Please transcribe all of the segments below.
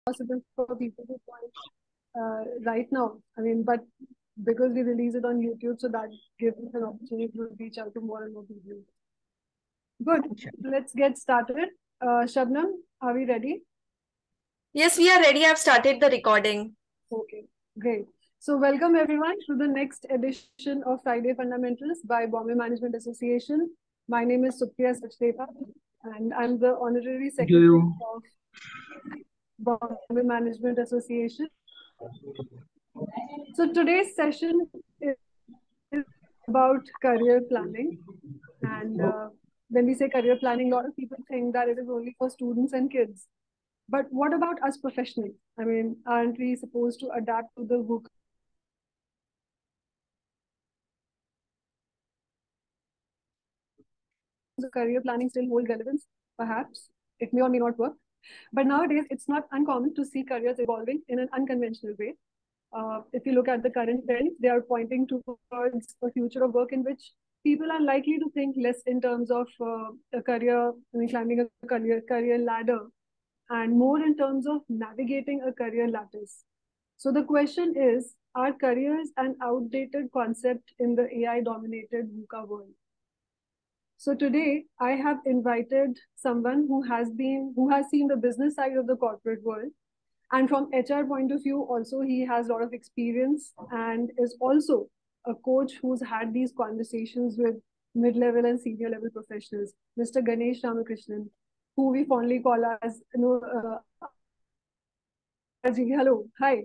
possible for people to join right now. I mean, but because we release it on YouTube, so that gives us an opportunity to reach out to more and more people. Good. Sure. Let's get started. Shabnam, are we ready? Yes, we are ready. I've started the recording. Okay, great. So welcome everyone to the next edition of Friday Fundamentals by Bombay Management Association. My name is Supriya Sachdeva and I'm the Honorary Secretary of Bombay Management Association. So today's session is about career planning. And when we say career planning, a lot of people think that it is only for students and kids. But what about us professionals? I mean, aren't we supposed to adapt to the VUCA? The career planning still hold relevance? Perhaps. It may or may not work. But nowadays, it's not uncommon to see careers evolving in an unconventional way. If you look at the current trends, they are pointing towards a future of work in which people are likely to think less in terms of a career, I mean, climbing a career ladder, and more in terms of navigating a career lattice. So the question is, are careers an outdated concept in the AI-dominated VUCA world? So today I have invited someone who has seen the business side of the corporate world. And from HR point of view, also he has a lot of experience and is also a coach who's had these conversations with mid-level and senior level professionals, Mr. Ganesh Ramakrishnan, who we fondly call as, hello, hi.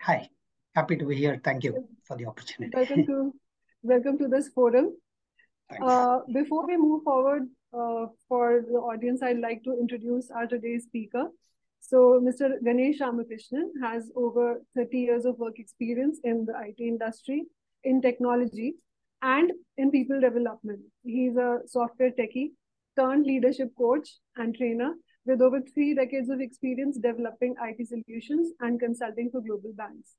Hi, happy to be here. Thank you for the opportunity. Welcome to this forum. Thanks. Before we move forward for the audience, I'd like to introduce our today's speaker. So Mr. Ganesh Ramakrishnan has over 30 years of work experience in the IT industry, in technology, and in people development. He's a software techie, turned leadership coach and trainer with over 3 decades of experience developing IT solutions and consulting for global banks.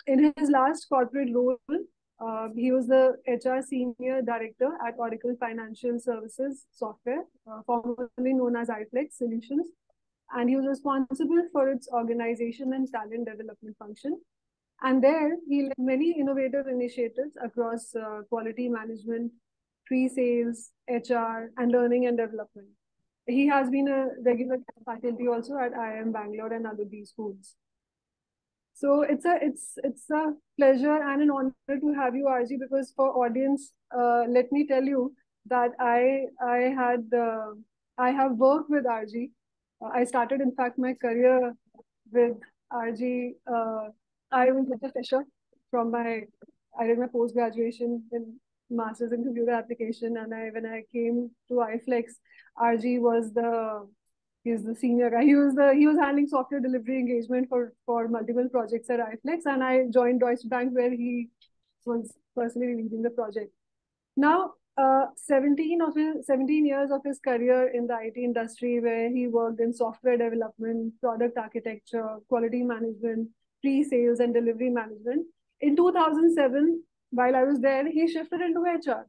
In his last corporate role, he was the HR Senior Director at Oracle Financial Services Software, formerly known as iFlex Solutions. And he was responsible for its organization and talent development function. And there, he led many innovative initiatives across quality management, pre-sales, HR, and learning and development. He has been a regular faculty also at IIM Bangalore and other B schools. So it's a pleasure and an honor to have you, RG, because for audience, let me tell you that I have worked with RG. I started, in fact, my career with RG. I was a fresher I did my post-graduation in Masters in Computer Application, and when I came to iFlex, RG was he's the senior guy. He was handling software delivery engagement for multiple projects at iFlex, and I joined Deutsche Bank where he was personally leading the project. Now, 17 years of his career in the IT industry, where he worked in software development, product architecture, quality management, pre-sales and delivery management. In 2007, while I was there, he shifted into HR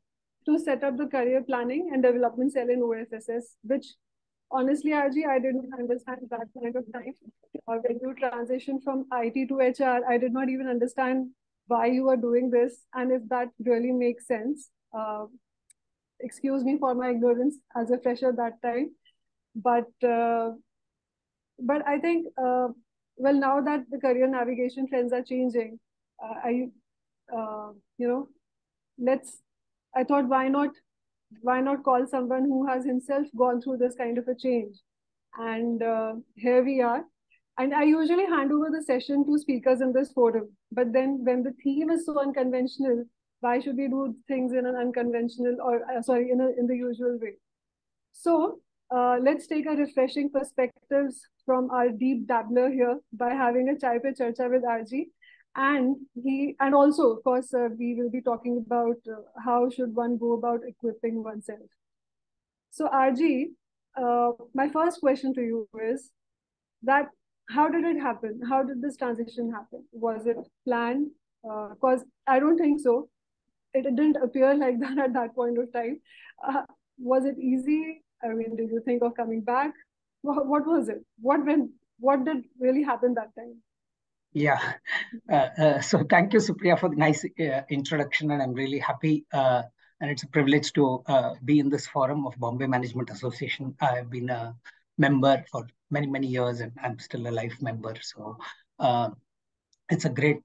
to set up the career planning and development cell in OFSS, which honestly, RG, I didn't understand that point of time. When you transition from IT to HR, I did not even understand why you were doing this and if that really makes sense. Excuse me for my ignorance as a fresher that time, but I think well, now that the career navigation trends are changing, I thought why not call someone who has himself gone through this kind of a change, and here we are. And I usually hand over the session to speakers in this forum, but then when the theme is so unconventional, why should we do things in an unconventional or in the usual way? So let's take a refreshing perspectives from our deep dabbler here by having a chai pe charcha with RG. And also, of course, we will be talking about how should one go about equipping oneself. So RG, my first question to you is that how did it happen? How did this transition happen? Was it planned? Because I don't think so. It didn't appear like that at that point of time. Was it easy? I mean, did you think of coming back? What was it? What went what did really happen that time? Yeah. So thank you, Supriya, for the nice introduction, and I'm really happy. And it's a privilege to be in this forum of Bombay Management Association. I've been a member for many, many years, and I'm still a life member. So it's a great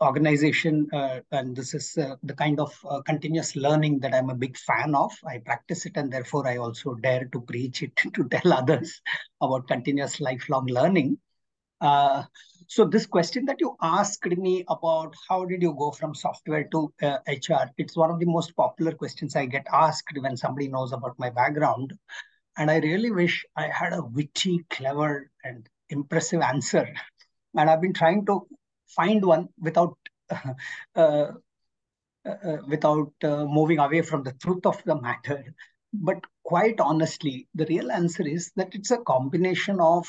organization, and this is the kind of continuous learning that I'm a big fan of. I practice it, and therefore I also dare to preach it to tell others about continuous lifelong learning. Uh, so this question that you asked me about how did you go from software to HR, it's one of the most popular questions I get asked when somebody knows about my background. And I really wish I had a witty, clever, and impressive answer. And I've been trying to find one without uh, moving away from the truth of the matter. But quite honestly, the real answer is that it's a combination of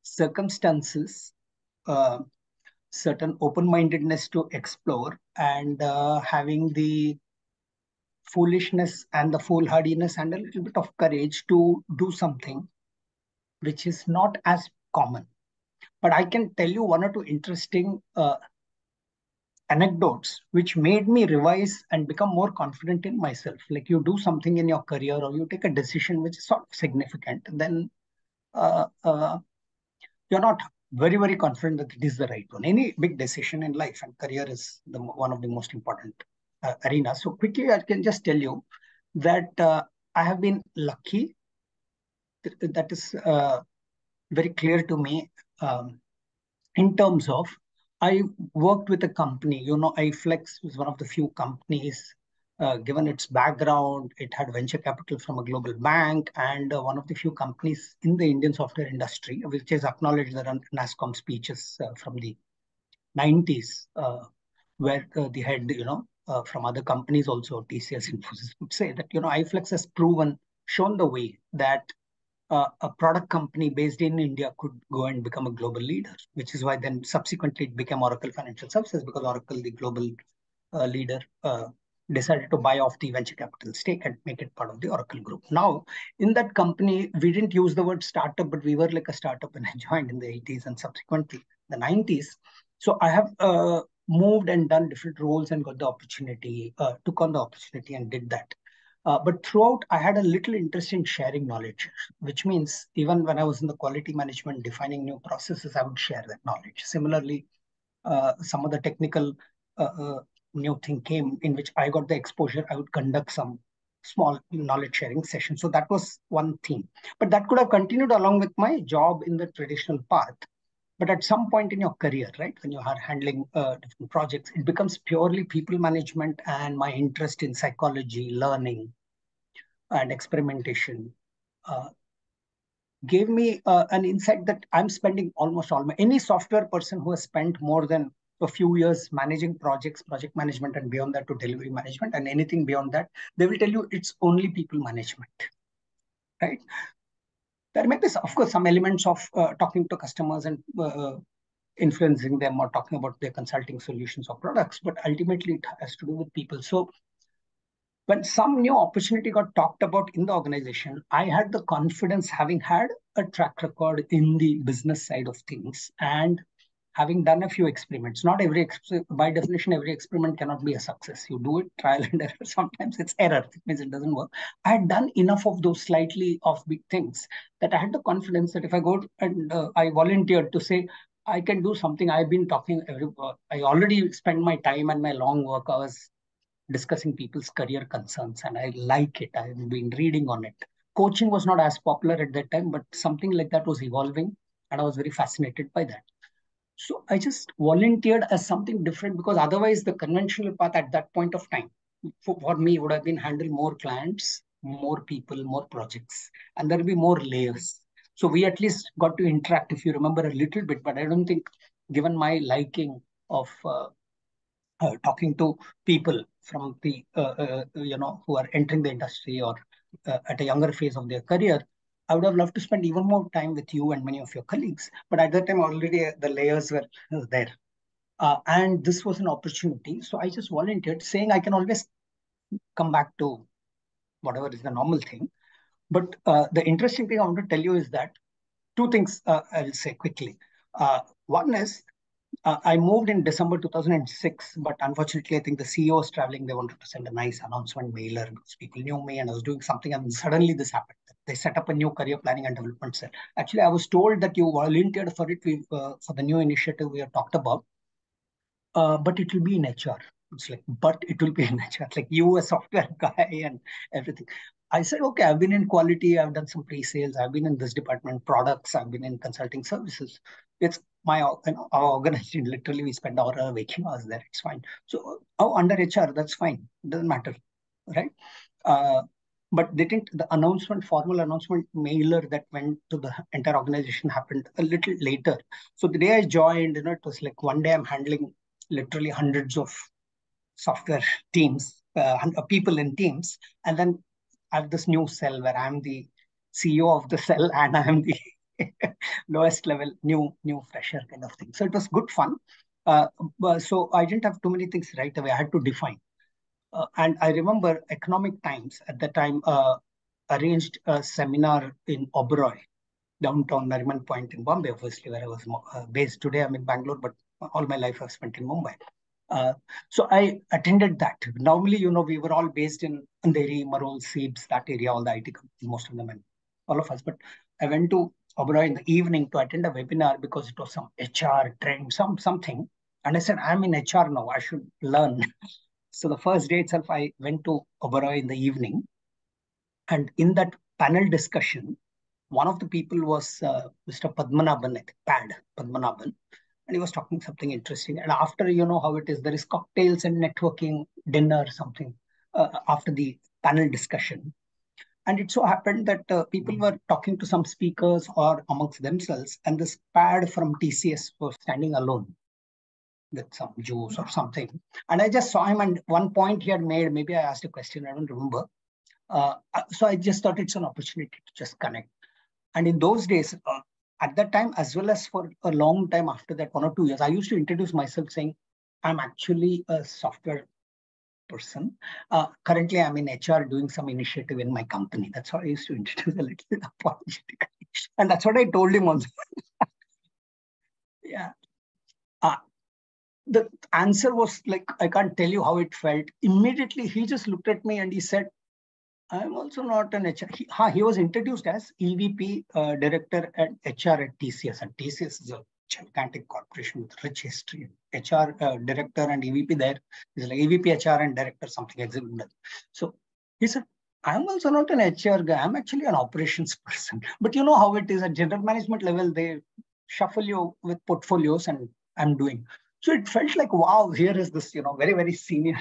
circumstances, uh, certain open-mindedness to explore, and having the foolishness and the foolhardiness and a little bit of courage to do something which is not as common. But I can tell you one or two interesting anecdotes which made me revise and become more confident in myself. Like, you do something in your career or you take a decision which is sort of significant, then uh, uh, you're not very, very confident that it is the right one. Any big decision in life, and career is one of the most important arenas. So quickly, I can just tell you that I have been lucky. That is very clear to me. In terms of, I worked with a company, iFlex was one of the few companies, given its background, it had venture capital from a global bank, and one of the few companies in the Indian software industry, which is acknowledged. There are NASSCOM speeches from the 90s, where the head, from other companies also, TCS, Infosys, would say that, iFlex has shown the way that a product company based in India could go and become a global leader, which is why then subsequently it became Oracle Financial Services, because Oracle, the global leader, decided to buy off the venture capital stake and make it part of the Oracle group. Now, in that company, we didn't use the word startup, but we were like a startup when I joined in the 80s and subsequently the 90s. So I have moved and done different roles and got the opportunity, took on the opportunity and did that. But throughout, I had a little interest in sharing knowledge, which means even when I was in the quality management, defining new processes, I would share that knowledge. Similarly, some of the technical uh, uh, new thing came in which I got the exposure. I would conduct some small knowledge sharing sessions. So that was one theme. But that could have continued along with my job in the traditional path. But at some point in your career, right, when you are handling different projects, it becomes purely people management, and my interest in psychology, learning, and experimentation uh, gave me an insight that I'm spending almost all my, any software person who has spent more than a few years managing projects, project management, and beyond that to delivery management, and anything beyond that, they will tell you it's only people management, right? There may be, of course, some elements of talking to customers and influencing them or talking about their consulting solutions or products, but ultimately it has to do with people. So when some new opportunity got talked about in the organization, I had the confidence, having had a track record in the business side of things and having done a few experiments. Not every, by definition, every experiment cannot be a success. You do it, trial and error. Sometimes it's error. It means it doesn't work. I had done enough of those slightly offbeat things that I had the confidence that if I go and I volunteered to say, I can do something. I've been talking I already spend my time and my long work hours discussing people's career concerns, and I like it. I've been reading on it. Coaching was not as popular at that time, but something like that was evolving, and I was very fascinated by that. So I just volunteered as something different, because otherwise the conventional path at that point of time for me would have been handle more clients, more people, more projects, and there will be more layers. So we at least got to interact, if you remember, a little bit, but I don't think, given my liking of talking to people from the who are entering the industry or at a younger phase of their career, I would have loved to spend even more time with you and many of your colleagues. But at that time, already the layers were there. And this was an opportunity. So I just volunteered, saying I can always come back to whatever is the normal thing. But the interesting thing I want to tell you is that two things I'll say quickly. One is I moved in December 2006, but unfortunately, I think the CEO was traveling. They wanted to send a nice announcement mailer because people knew me and I was doing something. And suddenly this happened. They set up a new career planning and development cell. Actually, I was told that you volunteered for it for the new initiative we have talked about, but it will be in HR. It's like, but it will be in HR. Like you, a software guy and everything. I said, okay, I've been in quality, I've done some pre-sales, I've been in this department, products, I've been in consulting services. It's my our organization. Literally, we spend our waking hours there. It's fine. So, under HR, that's fine. It doesn't matter, right? Uh, but they didn't. The announcement, formal announcement mailer that went to the entire organization happened a little later. So the day I joined, it was like one day I'm handling literally hundreds of software teams, people in teams, and then I have this new cell where I'm the CEO of the cell and I'm the lowest level new fresher kind of thing. So it was good fun. So I didn't have too many things right away. I had to define. And I remember Economic Times at the time arranged a seminar in Oberoi, downtown Nariman Point in Bombay, obviously, where I was based. Today I'm in Bangalore, but all my life I've spent in Mumbai. So I attended that. Normally, we were all based in Andheri, Marol, Seebs, that area, all the IT companies, most of them, and all of us. But I went to Oberoi in the evening to attend a webinar because it was some HR trend, something. And I said, I'm in HR now. I should learn. So the first day itself, I went to Oberoi in the evening. And in that panel discussion, one of the people was Mr. Padmanabhan, I think, Padmanabhan, and he was talking something interesting. And after, how it is, there is cocktails and networking, dinner, something after the panel discussion. And it so happened that people were talking to some speakers or amongst themselves, and this pad from TCS was standing alone with some juice or something. And I just saw him, and one point he had made, maybe I asked a question, I don't remember. So I just thought it's an opportunity to just connect. And in those days, at that time, as well as for a long time after that, 1 or 2 years, I used to introduce myself saying, I'm actually a software person. Currently, I'm in HR doing some initiative in my company. That's how I used to introduce a little bit apologetically. And that's what I told him also. Yeah. The answer was like, I can't tell you how it felt. Immediately, he just looked at me and he said, I'm also not an HR. He was introduced as EVP director at HR at TCS. And TCS is a gigantic corporation with rich history. HR director and EVP there is like EVP HR and director, something executive. So he said, I'm also not an HR guy. I'm actually an operations person. But you know how it is at general management level, they shuffle you with portfolios and I'm doing. So it felt like, wow, here is this, very, very senior.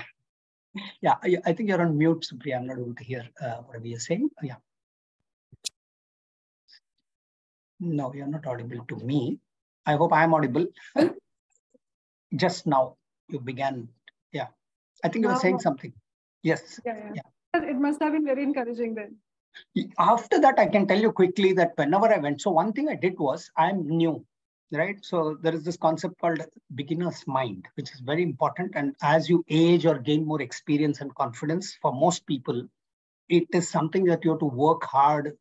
Yeah, I think you're on mute, Supriya. I'm not able to hear whatever you're saying. Yeah. No, you're not audible to me. I hope I'm audible. Just now you began. Yeah. I think you were saying something. Yes. Yeah. It must have been very encouraging then. After that, I can tell you quickly that whenever I went, so one thing I did was I'm new, right? So there is this concept called beginner's mind, which is very important. And as you age or gain more experience and confidence, for most people, it is something that you have to work hard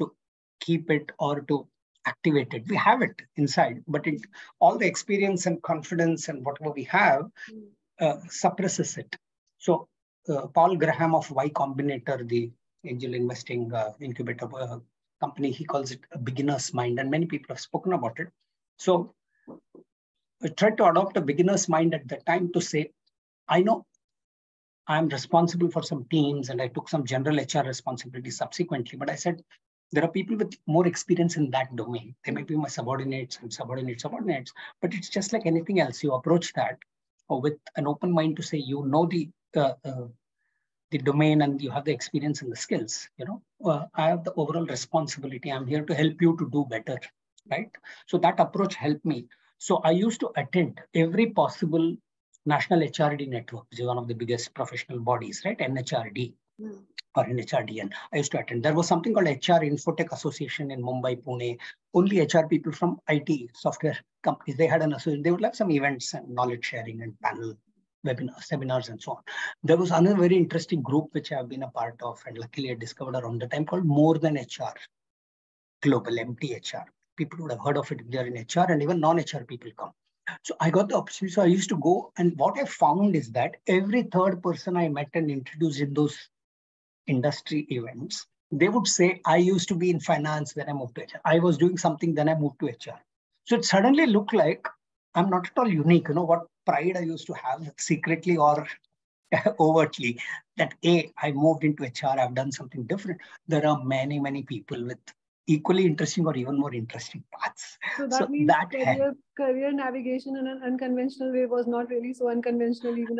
to keep it or to activate it. We have it inside, but all the experience and confidence and whatever we have suppresses it. So Paul Graham of Y Combinator, the angel investing incubator company, he calls it a beginner's mind, and many people have spoken about it. So I tried to adopt a beginner's mind at that time to say, I know I'm responsible for some teams and I took some general HR responsibilities subsequently, but I said, there are people with more experience in that domain. They may be my subordinates and subordinates, but it's just like anything else. You approach that with an open mind to say, the domain and you have the experience and the skills. I have the overall responsibility. I'm here to help you to do better, right? So that approach helped me. So I used to attend every possible National HRD network, which is one of the biggest professional bodies, right? NHRD or NHRDN. I used to attend. There was something called HR Infotech Association in Mumbai, Pune. Only HR people from IT software companies, they had an association. They would have some events and knowledge sharing and panel webinars, seminars, and so on. There was another very interesting group which I've been a part of, and luckily I discovered around the time, called More Than HR Global, MTHR. people would have heard of it if they're in HR, and even non-HR people come. So I got the opportunity. So I used to go, and what I found is that every third person I met and introduced in those industry events, they would say, I used to be in finance, then I moved to HR. I was doing something, then I moved to HR. So it suddenly looked like I'm not at all unique. What pride I used to have secretly or overtly, that I moved into HR, I've done something different. There are many, many people with equally interesting or even more interesting paths. So that means career navigation in an unconventional way was not really so unconventional even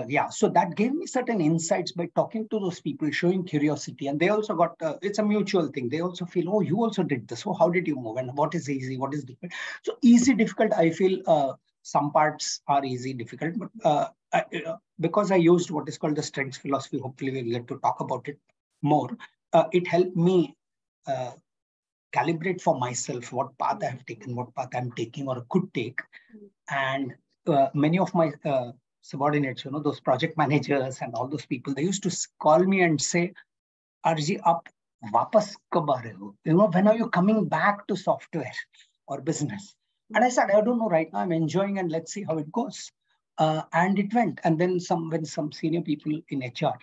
yeah. So that gave me certain insights by talking to those people, showing curiosity, and they also got it's a mutual thing. They also feel, oh, you also did this. Oh, how did you move? And what is easy? What is difficult? So easy, difficult. I feel some parts are easy, difficult, but because I used what is called the strengths philosophy. Hopefully, we'll get to talk about it more. It helped me calibrate for myself what path I have taken, what path I'm taking or could take. And many of my subordinates, those project managers and all those people, they used to call me and say, Arji, aap wapas kab aa rahe ho? When are you coming back to software or business? And I said, I don't know right now. I'm enjoying and let's see how it goes. And it went. And then when some senior people in HR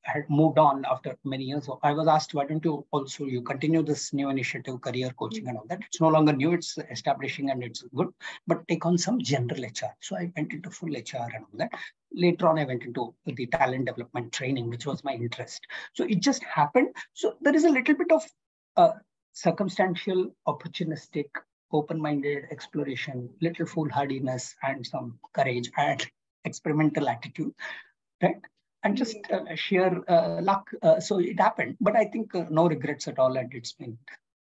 had moved on after many years, I was asked, why don't you continue this new initiative, career coaching and all that? It's no longer new, it's establishing and it's good, but take on some general HR. So I went into full HR and all that. Later on, I went into the talent development training, which was my interest. So it just happened. So there is a little bit of circumstantial, opportunistic, open-minded exploration, little foolhardiness and some courage and experimental attitude, right? And just sheer luck. So it happened, but I think no regrets at all, and it's been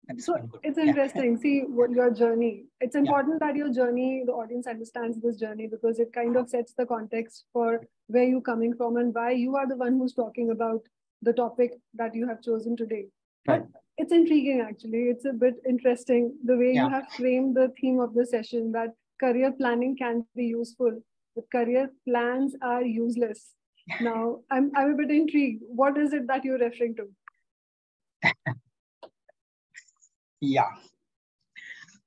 good. It's interesting. See what your journey. It's important that your journey, the audience understands this journey, because it kind of sets the context for where you're coming from and why you are the one who's talking about the topic that you have chosen today. But it's intriguing, actually. It's a bit interesting the way you have framed the theme of the session, that career planning can be useful, but career plans are useless. Now, I'm a bit intrigued. What is it that you're referring to? Yeah.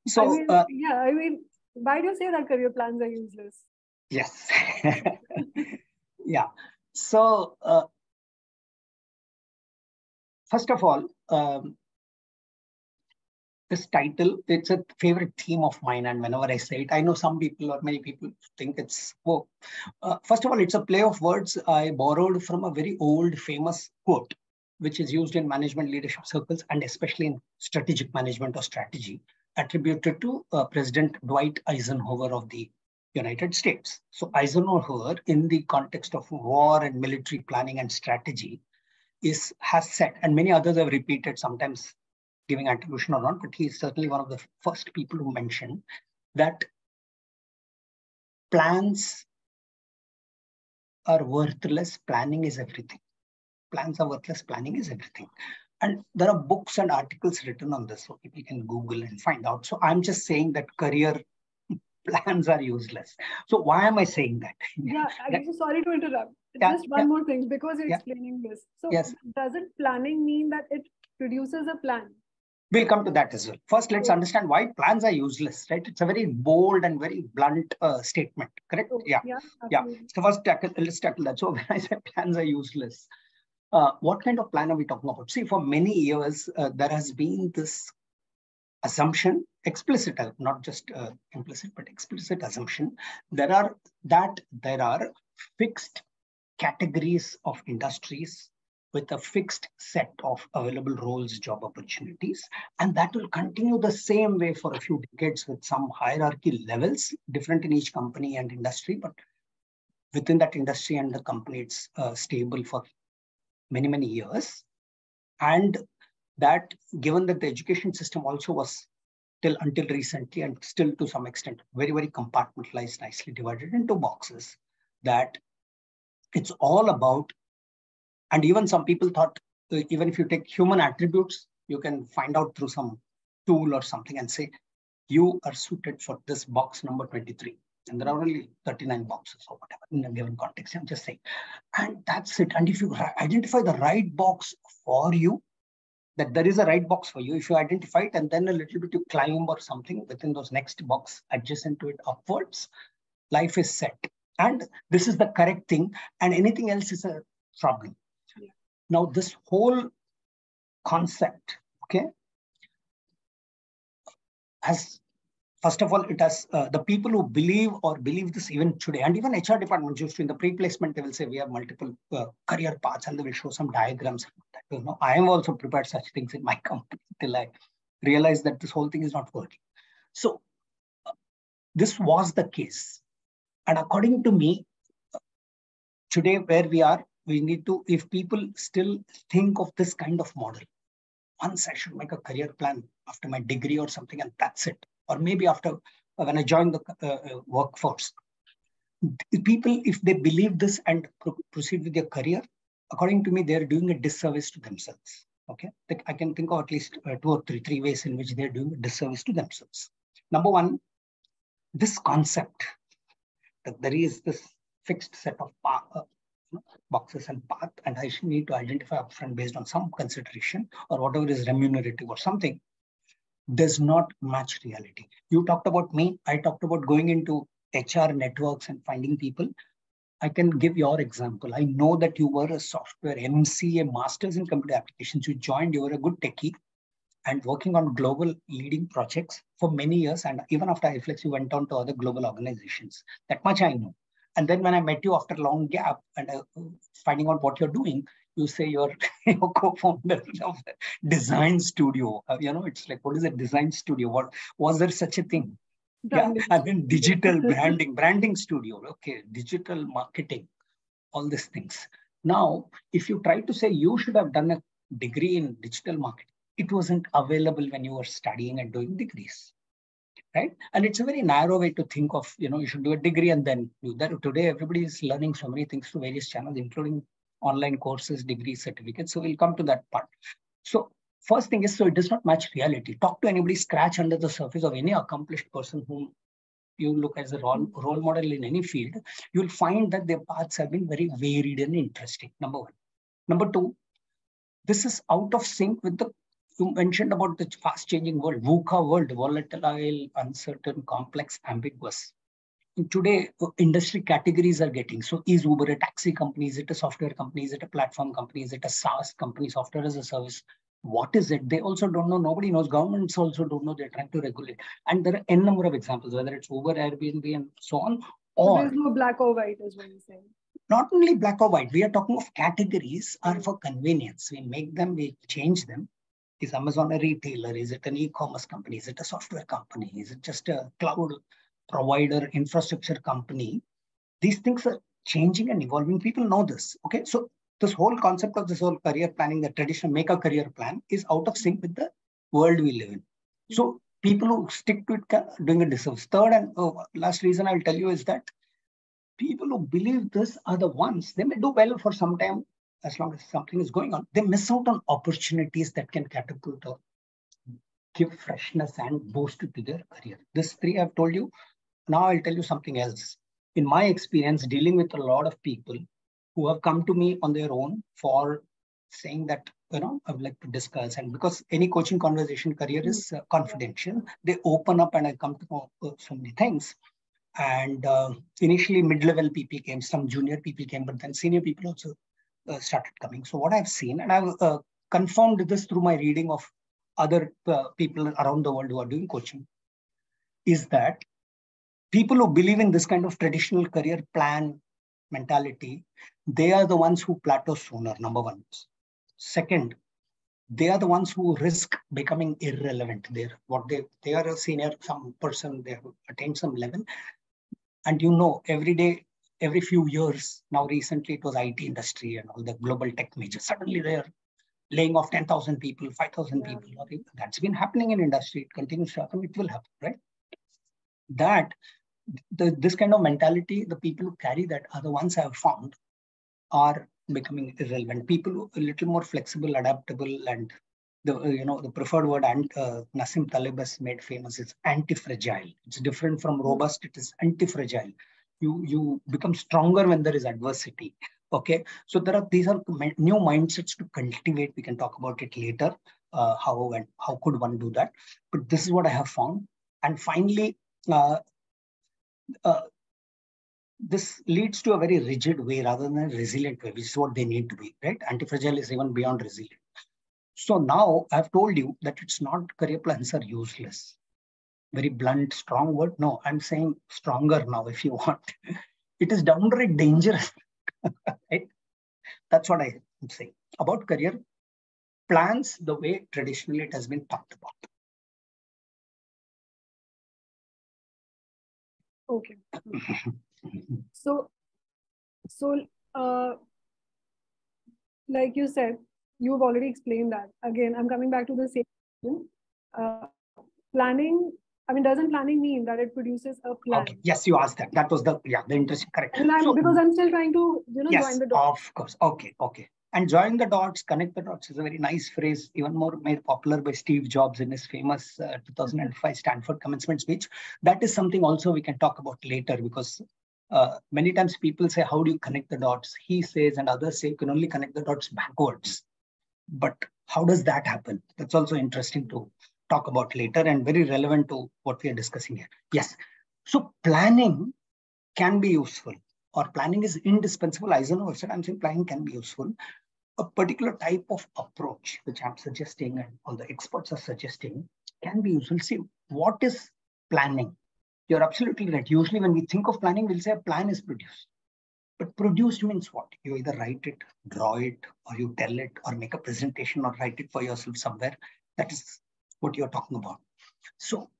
So, I mean, why do you say that career plans are useless? Yes. Yeah. So, first of all, this title, it's a favorite theme of mine. And whenever I say it, I know some people or many people think it's, first of all, it's a play of words I borrowed from a very old famous quote, which is used in management leadership circles and especially in strategic management or strategy, attributed to President Dwight Eisenhower of the United States. So Eisenhower, in the context of war and military planning and strategy, has said, and many others have repeated, sometimes giving attribution or not, but he is certainly one of the first people who mentioned that plans are worthless, planning is everything. Plans are worthless, planning is everything. And there are books and articles written on this, so people can Google and find out. So I'm just saying that career plans are useless. So why am I saying that? Yeah, I'm so sorry to interrupt. Just one more thing, because you're explaining this. So doesn't planning mean that it produces a plan? We'll come to that as well. First, let's understand why plans are useless, right? It's a very bold and very blunt statement, correct? Yeah. So first, let's tackle that. So when I say plans are useless, what kind of plan are we talking about? See, for many years, there has been this assumption, explicit, not just implicit, but explicit assumption, there are fixed categories of industries with a fixed set of available roles, job opportunities, and that will continue the same way for a few decades with some hierarchy levels, different in each company and industry, but within that industry and the company, it's stable for many, many years. And that, given that the education system also was until recently, and still to some extent, very, very compartmentalized, nicely divided into boxes, that it's all about, and even some people thought, even if you take human attributes, you can find out through some tool or something and say, you are suited for this box number 23. And there are only 39 boxes or whatever in a given context. I'm just saying. And that's it. And if you identify the right box for you, that there is a right box for you. If you identify it and then a little bit you climb or something within those next box adjacent to it upwards, life is set. And this is the correct thing, and anything else is a problem. Yeah. Now, this whole concept, okay, has, first of all, it has the people who believe this even today, and even HR departments used to, in the pre-placement, they will say we have multiple career paths, and they will show some diagrams. That, I have also prepared such things in my company till I realized that this whole thing is not working. So this was the case. And according to me, today where we are, we need to, if people still think of this kind of model, once I should make a career plan after my degree or something, and that's it. Or maybe after, when I join the workforce. People, if they believe this and proceed with their career, according to me, they're doing a disservice to themselves. Okay, I can think of at least two or three ways in which they're doing a disservice to themselves. Number one, this concept that there is this fixed set of boxes and path, and I should need to identify upfront based on some consideration or whatever is remunerative or something, does not match reality. You talked about me. I talked about going into HR networks and finding people. I can give your example. I know that you were a software MC, a master's in computer applications. You joined, you were a good techie and working on global leading projects for many years. And even after iFlex, you went on to other global organizations. That much I know. And then when I met you after a long gap and finding out what you're doing, you say you're co-founder of a design studio. It's like, what is a design studio? What was there such a thing? Branding. Yeah, and then digital branding studio. Okay, digital marketing, all these things. Now, if you try to say you should have done a degree in digital marketing, it wasn't available when you were studying and doing degrees. Right? And it's a very narrow way to think of, you should do a degree and then do that. Today, everybody is learning so many things through various channels, including online courses, degree certificates. So we'll come to that part. So first thing is, so it does not match reality. Talk to anybody, scratch under the surface of any accomplished person whom you look as a role model in any field. You'll find that their paths have been very varied and interesting, number one. Number two, this is out of sync with the, you mentioned about the fast changing world, VUCA world, volatile, uncertain, complex, ambiguous. And today, industry categories are getting, so is Uber a taxi company? Is it a software company? Is it a platform company? Is it a SaaS company, software as a service? What is it? They also don't know. Nobody knows. Governments also don't know. They're trying to regulate. And there are n number of examples, whether it's Uber, Airbnb, and so on. Or there's no black or white, is what you're saying. Not only black or white. We are talking of categories are for convenience. We make them, we change them. Is Amazon a retailer? Is it an e-commerce company? Is it a software company? Is it just a cloud provider, infrastructure company? These things are changing and evolving. People know this. Okay, so this whole concept of this whole career planning, the traditional make a career plan, is out of sync with the world we live in. So people who stick to it are doing a disservice. Third and last reason I'll tell you is that people who believe this are the ones, they may do well for some time as long as something is going on. They miss out on opportunities that can catapult or give freshness and boost to their career. This three I've told you. Now I'll tell you something else. In my experience, dealing with a lot of people who have come to me on their own for saying that, I would like to discuss. And because any coaching conversation career is confidential, they open up and I come to know so many things. And initially mid-level people came, some junior people came, but then senior people also started coming. So what I've seen, and I've confirmed this through my reading of other people around the world who are doing coaching, is that people who believe in this kind of traditional career plan mentality, they are the ones who plateau sooner, number one. Second, they are the ones who risk becoming irrelevant. They are a senior, some person, they have attained some level. And every day, every few years, now recently it was IT industry and all the global tech majors, suddenly they're laying off 10,000 people, 5,000 people. That's been happening in industry. It continues to happen. It will happen, right? That this kind of mentality, the people who carry that are the ones I have found are becoming irrelevant. People who are a little more flexible, adaptable, and the preferred word and Nassim Taleb has made famous is anti-fragile. It's different from robust. It is anti-fragile. You become stronger when there is adversity. Okay, so these are new mindsets to cultivate. We can talk about it later. how could one do that. But this is what I have found. And finally, this leads to a very rigid way rather than a resilient way, which is what they need to be, right? Anti-fragile is even beyond resilient. So now I've told you that it's not career plans are useless. Very blunt, strong word. No, I'm saying stronger now if you want. It is downright dangerous, right? That's what I'm saying about career plans, the way traditionally it has been talked about. Okay. So, like you said, you've already explained that. Again, I'm coming back to the same question. Planning, I mean, doesn't planning mean that it produces a plan? Okay. Yes, you asked that. That was the interesting, correct. And because I'm still trying to, yes, join the dots. Of course. Okay. And join the dots, connect the dots is a very nice phrase, even more made popular by Steve Jobs in his famous 2005 Stanford commencement speech. That is something also we can talk about later, because many times people say, how do you connect the dots? He says, and others say, you can only connect the dots backwards. But how does that happen? That's also interesting to talk about later and very relevant to what we are discussing here. Yes. So planning can be useful, or planning is indispensable. Eisenhower said, I'm saying planning can be useful. A particular type of approach, which I'm suggesting and all the experts are suggesting, can be useful. See, what is planning? You're absolutely right. Usually when we think of planning, we'll say a plan is produced. But produced means what? You either write it, draw it, or you tell it, or make a presentation, or write it for yourself somewhere. That is what you're talking about. So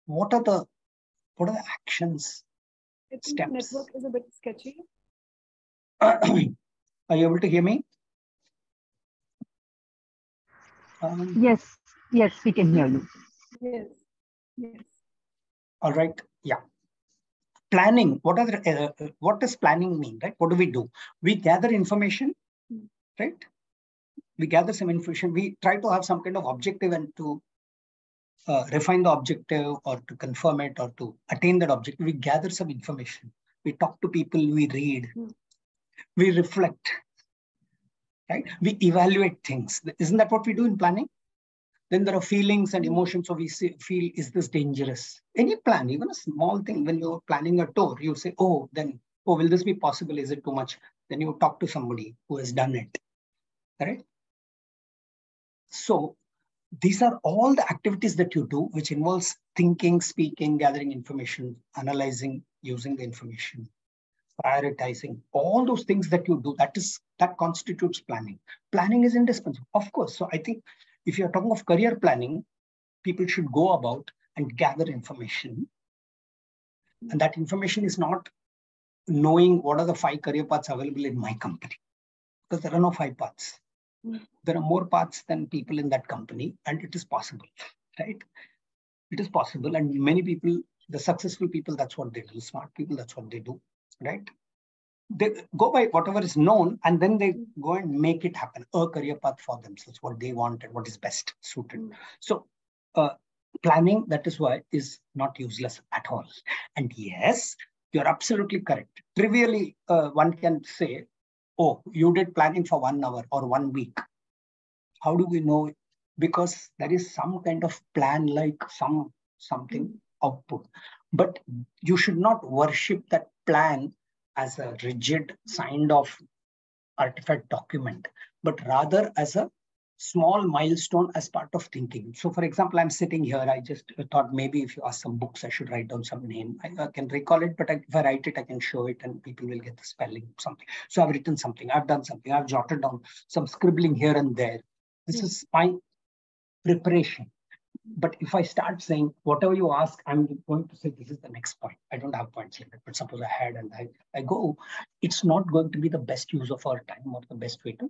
what are the actions, steps? Network is a bit sketchy. Are you able to hear me? Yes, we can hear you. Yes. All right. Yeah. Planning. What does planning mean, right? What do we do? We gather information, right? We gather some information. We try to have some kind of objective and to refine the objective or to confirm it or to attain that objective. We gather some information. We talk to people, we read, we reflect, right? We evaluate things. Isn't that what we do in planning? Then there are feelings and emotions. So we feel, is this dangerous? Any plan, even a small thing, when you're planning a tour, you say, will this be possible? Is it too much? Then you talk to somebody who has done it, right? So these are all the activities that you do, which involves thinking, speaking, gathering information, analyzing, using the information, prioritizing, all those things that you do, that constitutes planning. Planning is indispensable, of course. So I think if you're talking of career planning, people should go about and gather information. And that information is not knowing what are the 5 career paths available in my company, because there are no 5 paths. There are more paths than people in that company, and it is possible, right? It is possible. And many people, the successful people, that's what they do. Smart people, that's what they do, right? They go by whatever is known, and then they go and make it happen, a career path for themselves, what they want and what is best suited. So planning, that is why, is not useless at all. And yes, you're absolutely correct. Trivially, one can say, oh, you did planning for 1 hour or 1 week. How do we know? Because there is some kind of plan, like something output. But you should not worship that plan as a rigid, signed off artifact document, but rather as a small milestone as part of thinking. So for example, I'm sitting here, I just thought maybe if you ask some books, I should write down some name. I can recall it, but if I write it, I can show it and people will get the spelling, something. So I've written something, I've done something, I've jotted down some scribbling here and there. This is my preparation. But if I start saying, whatever you ask, I'm going to say, this is the next point. I don't have points like that, but suppose I had and I go, it's not going to be the best use of our time or the best way to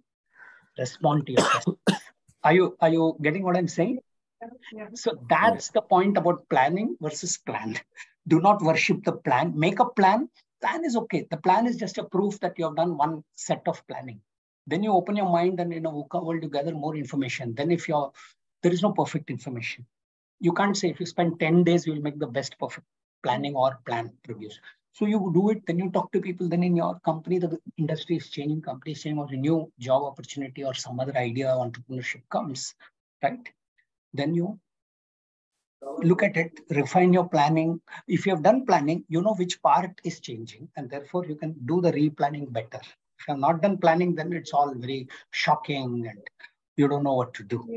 respond to your question. Are you getting what I'm saying? Yeah. So that's the point about planning versus plan. Do not worship the plan. Make a plan. Plan is okay. The plan is just a proof that you have done one set of planning. Then you open your mind and in a VUCA world, you gather more information. Then there is no perfect information. You can't say if you spend 10 days, you will make the best perfect planning or plan produce. So you do it, then you talk to people, then in your company, the industry is changing, company is changing, or a new job opportunity or some other idea, entrepreneurship comes. right? Then you look at it, refine your planning. If you have done planning, you know which part is changing, and therefore you can do the replanning better. If you have not done planning, then it's all very shocking and you don't know what to do.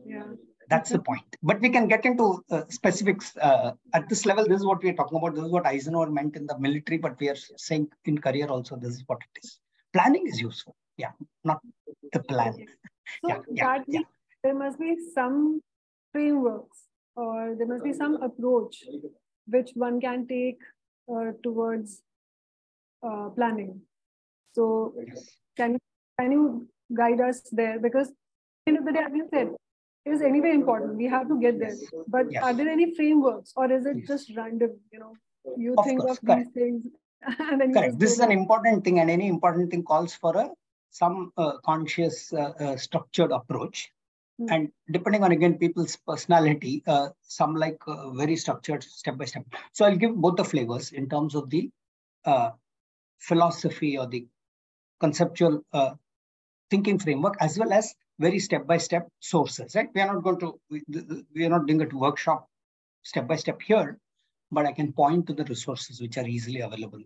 Yeah. That's the point. But we can get into specifics. At this level, this is what we are talking about. This is what Eisenhower meant in the military, but we are saying in career also, this is what it is. Planning is useful. Yeah, not the plan. So there must be some frameworks or there must be some approach which one can take towards planning. So can you guide us there? Because at the end of the day, as you said, it is anyway important. We have to get there. But are there any frameworks or is it just random? You think of these things and then you just This is an important thing, and any important thing calls for some conscious, structured approach. And depending on, again, people's personality, some like very structured step by step. So I'll give both the flavors in terms of the philosophy or the conceptual thinking framework, as well as very step-by-step sources, right? We are not doing a workshop step-by-step here, but I can point to the resources which are easily available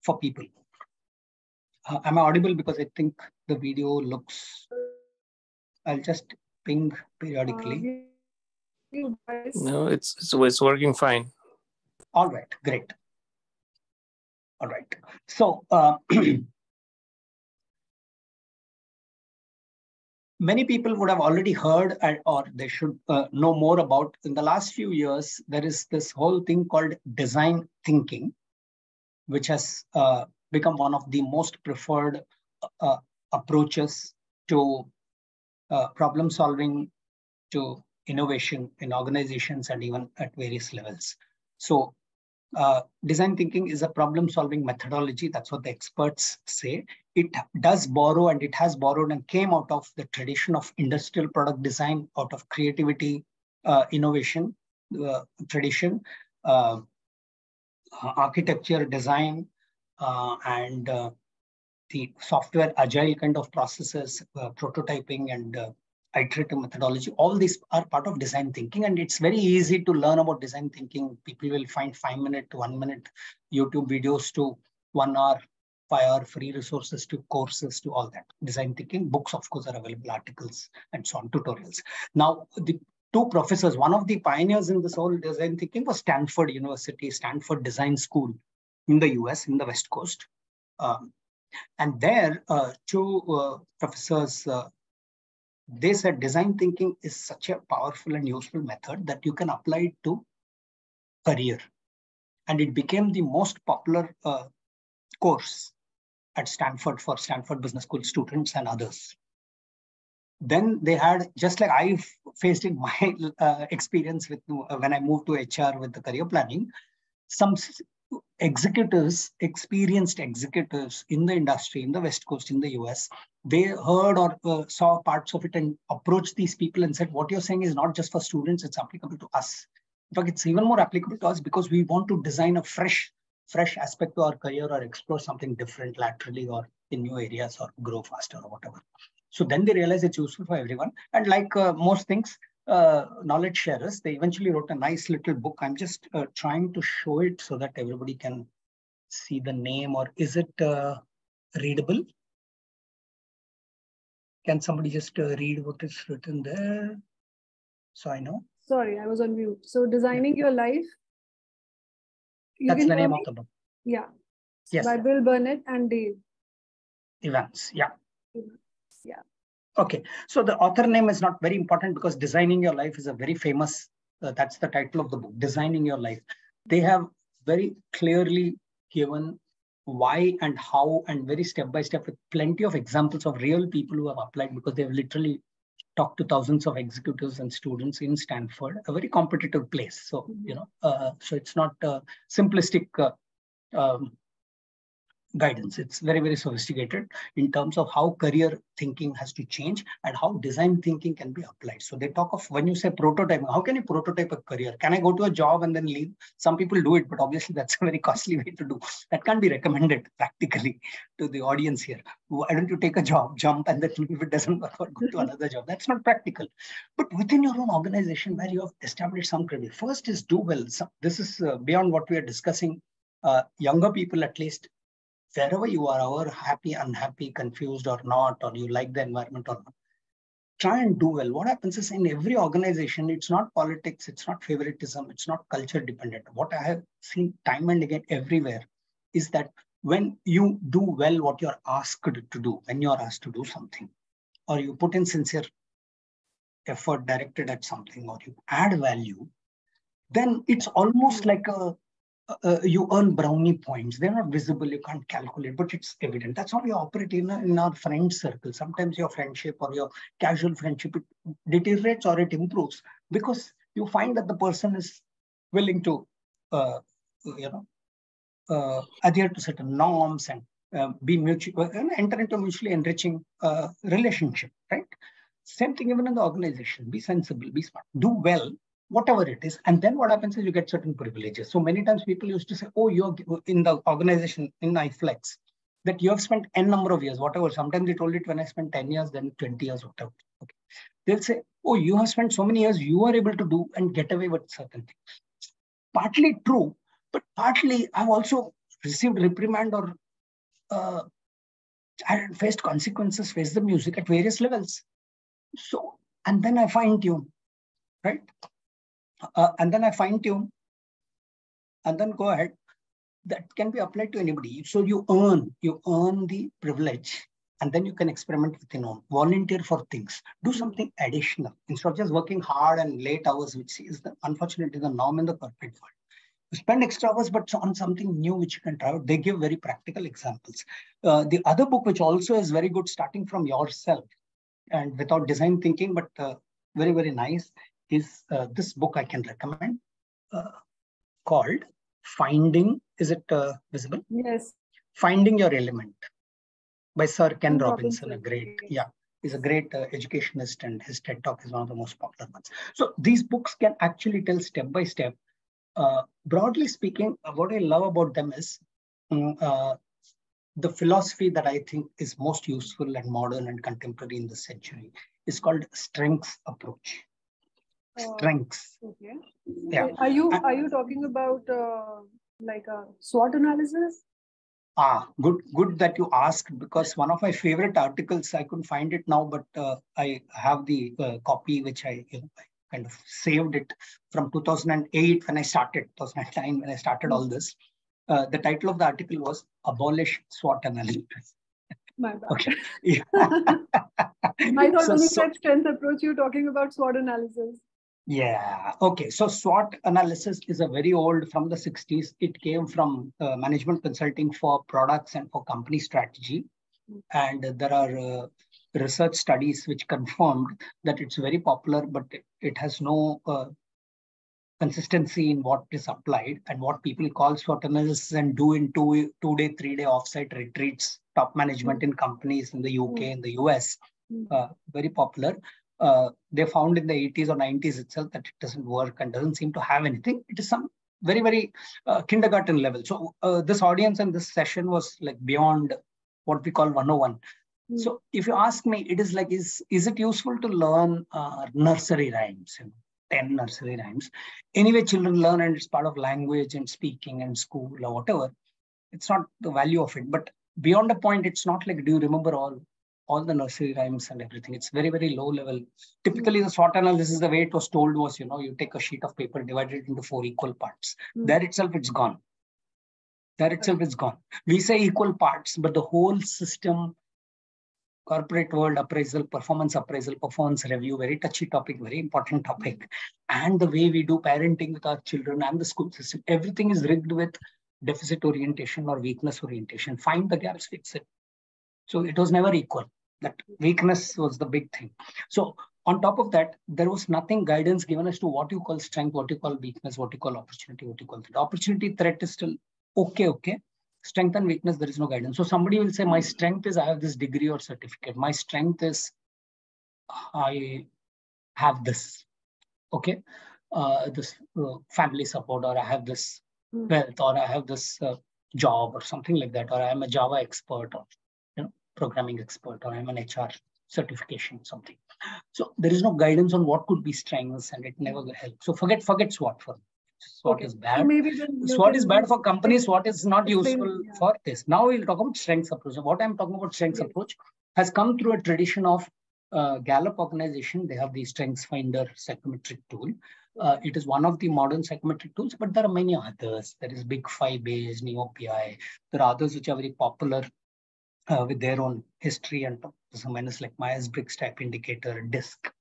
for people. Am I audible? Because I think the video looks, I'll just ping periodically. No, it's working fine. All right, great. All right. So many people would have already heard or they should know more about. In the last few years, there is this whole thing called design thinking, which has become one of the most preferred approaches to problem solving, to innovation in organizations and even at various levels. So design thinking is a problem solving methodology. That's what the experts say. It does borrow, and it has borrowed and came out of the tradition of industrial product design, out of creativity, innovation tradition, architecture design, and the software agile kind of processes, prototyping and iterative methodology. All these are part of design thinking, and it's very easy to learn about design thinking. People will find 5-minute to 1-minute YouTube videos to 1 hour, 5-hour free resources to courses to all that. Design thinking books, of course, are available, articles and so on, tutorials. Now, the two professors, one of the pioneers in this whole design thinking was Stanford University, Stanford Design School in the US, in the West Coast. And there, two professors, they said design thinking is such a powerful and useful method that you can apply it to career. And it became the most popular course at Stanford for Stanford Business School students and others. Then they had, just like I faced in my experience with when I moved to HR with the career planning, some executives, experienced executives in the industry, in the West Coast, in the US, they heard or saw parts of it and approached these people and said, what you're saying is not just for students, it's applicable to us. In fact, it's even more applicable to us because we want to design a fresh aspect to our career or explore something different laterally or in new areas or grow faster or whatever. So then they realized it's useful for everyone. And like most things, knowledge sharers, they eventually wrote a nice little book. I'm just trying to show it so that everybody can see the name. Or is it readable? Can somebody just read what is written there? So I know. Sorry, I was on mute. So Designing Your Life. That's the name of the book. Yeah. Yes. By Bill Burnett and Dave Evans. Yeah. Yeah. Okay. So the author name is not very important because Designing Your Life is a very famous, that's the title of the book, Designing Your Life. They have very clearly given why and how and very step by step with plenty of examples of real people who have applied, because they've literally talked to thousands of executives and students in Stanford, a very competitive place. So, so it's not simplistic guidance. It's very, very sophisticated in terms of how career thinking has to change and how design thinking can be applied. So they talk of, when you say prototyping, how can you prototype a career? Can I go to a job and then leave? Some people do it, but obviously that's a very costly way to do. That can't be recommended practically to the audience here. Why don't you take a job, jump, and then if it doesn't work out, go to another job? That's not practical. But within your own organization where you have established some credit, first is do well. So this is beyond what we are discussing. Younger people, at least, wherever you are, however happy, unhappy, confused or not, or you like the environment or not, try and do well. What happens is in every organization, it's not politics, it's not favoritism, it's not culture dependent. What I have seen time and again everywhere is that when you do well what you're asked to do, when you're asked to do something, or you put in sincere effort directed at something, or you add value, then it's almost like you earn brownie points. They're not visible, you can't calculate, but it's evident. That's how we operate in our friend circle. Sometimes your friendship or your casual friendship, it deteriorates or it improves because you find that the person is willing to, adhere to certain norms and be mutual, enter into a mutually enriching relationship, right? Same thing even in the organization. Be sensible, be smart, do well, whatever it is. And then what happens is you get certain privileges. So many times people used to say, oh, you're in the organization in iFlex, that you have spent N number of years, whatever. Sometimes they told it when I spent 10 years, then 20 years, whatever. Okay. They'll say, oh, you have spent so many years, you are able to do and get away with certain things. Partly true, but partly I've also received reprimand or I faced consequences, faced the music at various levels. So, and then I fine tune, right? And then I fine tune and then go ahead. That can be applied to anybody. So you earn the privilege, and then you can experiment within own. Volunteer for things. Do something additional instead of just working hard and late hours, which is unfortunately the norm in the corporate world. You spend extra hours, but on something new which you can try out. They give very practical examples. The other book, which also is very good, starting from yourself and without design thinking, but very, very nice, is this book I can recommend called Finding, is it visible? Yes. Finding Your Element by Sir Ken Robinson, a great, he's a great educationist, and his TED Talk is one of the most popular ones. So these books can actually tell step by step. Broadly speaking, what I love about them is the philosophy that I think is most useful and modern and contemporary in this century is called strengths approach. Strengths. Okay. Yeah. Are you talking about like a SWOT analysis? Good that you asked, because one of my favorite articles, I couldn't find it now, but I have the copy which I kind of saved it from 2008 when I started, 2009 when I started all this. The title of the article was Abolish SWOT Analysis. My bad. Okay. Yeah. I thought when you said strength approach, you were talking about SWOT analysis. Yeah. Okay. So SWOT analysis is a very old, from the 60s. It came from management consulting for products and for company strategy. And there are research studies which confirmed that it's very popular, but it has no consistency in what is applied, and what people call SWOT analysis and do in 2-day, 3-day offsite retreats, top management in companies in the UK, in the US, very popular. They found in the 80s or 90s itself that it doesn't work and doesn't seem to have anything. It is some very, very kindergarten level. So this audience and this session was like beyond what we call 101. So if you ask me, it is like, is it useful to learn nursery rhymes, 10 nursery rhymes? Anyway, children learn, and it's part of language and speaking and school or whatever. It's not the value of it. But beyond a point, it's not like, do you remember all the nursery rhymes and everything? It's very, very low level. Typically, the SWOT analysis, the way it was told was, you take a sheet of paper, divide it into 4 equal parts. There itself, it's gone. There itself, it's gone. We say equal parts, but the whole system, corporate world, appraisal, performance review, very touchy topic, very important topic. And the way we do parenting with our children and the school system, everything is rigged with deficit orientation or weakness orientation. Find the gaps, fix it. So it was never equal. That weakness was the big thing. So on top of that, there was nothing guidance given as to what you call strength, what you call weakness, what you call opportunity, what you call threat. Opportunity, threat is still okay. Strength and weakness, there is no guidance. So somebody will say, my strength is I have this degree or certificate. My strength is I have this, okay, this family support, or I have this wealth, or I have this job or something like that, or I'm a Java expert, or programming expert, or I'm an HR certification, something. So there is no guidance on what could be strengths, and it never will help. So forget SWOT for SWOT is bad. So SWOT is bad for companies. SWOT is not useful for this. Now we'll talk about strengths approach. What I'm talking about strengths approach has come through a tradition of Gallup organization. They have the Strengths Finder psychometric tool. It is one of the modern psychometric tools, but there are many others. There is Big 5 based, NeoPI. There are others which are very popular with their own history and some like Myers-Briggs type indicator, DISC,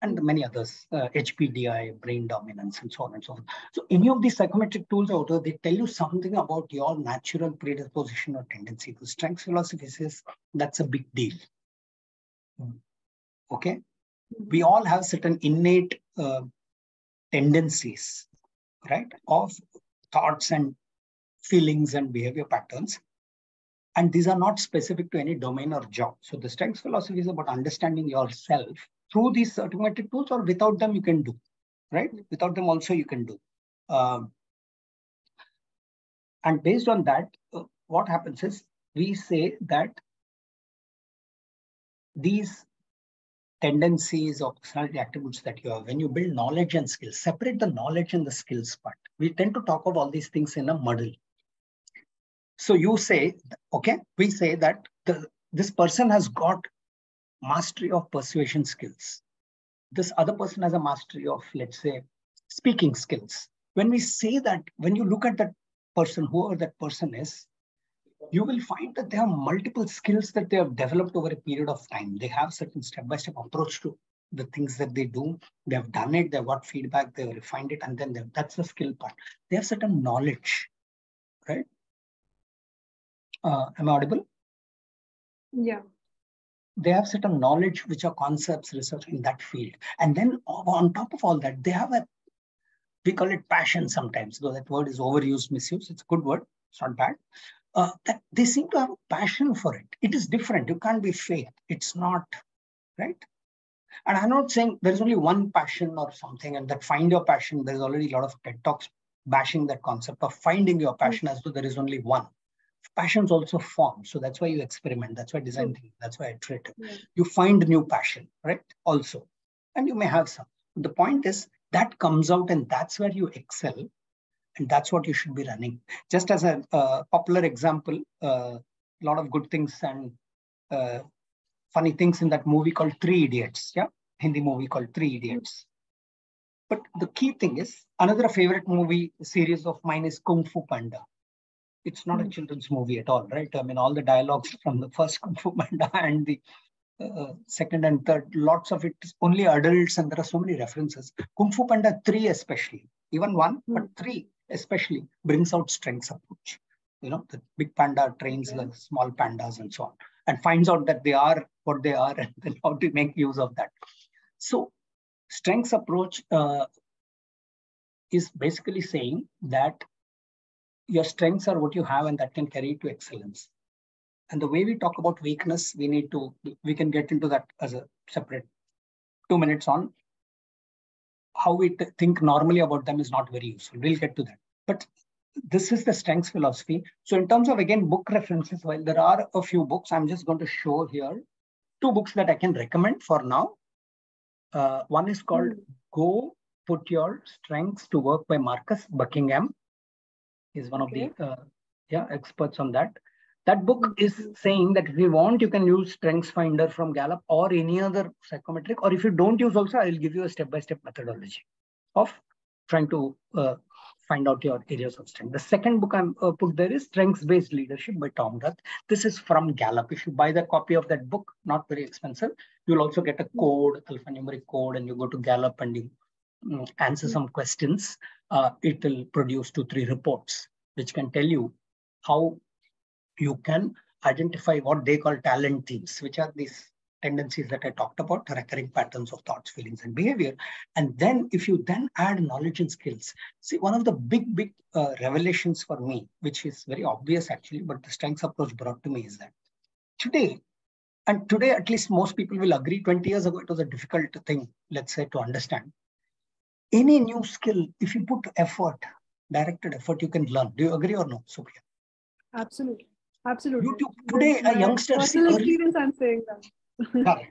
and many others, HPDI, brain dominance, and so on and so forth. So any of these psychometric tools out there, they tell you something about your natural predisposition or tendency. The strengths philosophy says that's a big deal. Okay? We all have certain innate tendencies, right, of thoughts and feelings and behavior patterns. And these are not specific to any domain or job. So the strengths philosophy is about understanding yourself through these psychometric tools, or without them you can do, right? Without them also you can do. And based on that, what happens is we say that these tendencies or personality attributes that you have, when you build knowledge and skills, separate the knowledge and the skills part. We tend to talk of all these things in a muddle. So you say, okay, we say that this person has got mastery of persuasion skills. This other person has a mastery of, let's say, speaking skills. When we say that, when you look at that person, whoever that person is, you will find that they have multiple skills that they have developed over a period of time. They have certain step-by-step approach to the things that they do. They have done it, they've got feedback, they've refined it, and then that's the skill part. They have certain knowledge, right? Am I audible? Yeah. They have certain knowledge, which are concepts, research in that field. And then on top of all that, they have we call it passion sometimes, though that word is overused, misused. It's a good word. It's not bad. That they seem to have a passion for it. It is different. You can't be fake. It's not, right? And I'm not saying there's only one passion or something, and that find your passion. There's already a lot of TED Talks bashing that concept of finding your passion as though there is only one. Passions also form. So that's why you experiment. That's why design thinking. That's why iterative. You find a new passion, right? Also. And you may have some. The point is that comes out, and that's where you excel. And that's what you should be running. Just as a popular example, a lot of good things and funny things in that movie called Three Idiots. Yeah, Hindi movie called Three Idiots. But the key thing is, another favorite movie series of mine is Kung Fu Panda. It's not a children's movie at all, right? I mean, all the dialogues from the first Kung Fu Panda and the second and third, lots of it is only adults, and there are so many references. Kung Fu Panda 3 especially, even 1, but 3 especially brings out strengths approach. You know, the big panda trains the small pandas and so on, and finds out that they are what they are, and then how to make use of that. So strengths approach is basically saying that your strengths are what you have, and that can carry you to excellence. And the way we talk about weakness, we can get into that as a separate 2 minutes on. How we think normally about them is not very useful. We'll get to that. But this is the strengths philosophy. So in terms of, again, book references, while there are a few books, I'm just going to show here 2 books that I can recommend for now. One is called Go Put Your Strengths to Work by Marcus Buckingham. He's one of the experts on that. That book is saying that if you want, you can use Strengths Finder from Gallup or any other psychometric, or if you don't use also, I'll give you a step-by-step methodology of trying to find out your areas of strength. The second book I'm put there is Strengths-Based Leadership by Tom Rath. This is from Gallup. If you buy the copy of that book, not very expensive, you'll also get a code, alphanumeric code, and you go to Gallup and you answer some questions. It will produce 2-3 reports, which can tell you how you can identify what they call talent themes, which are these tendencies that I talked about, recurring patterns of thoughts, feelings, and behavior. And then if you then add knowledge and skills, see, one of the big revelations for me, which is very obvious actually, but the strengths approach brought to me is that today, at least most people will agree, 20 years ago, it was a difficult thing, let's say, to understand. Any new skill, if you put effort, directed effort, you can learn. Do you agree or no, Supriya? Absolutely. Absolutely. YouTube, today, a youngster... Personal experience, I'm saying that.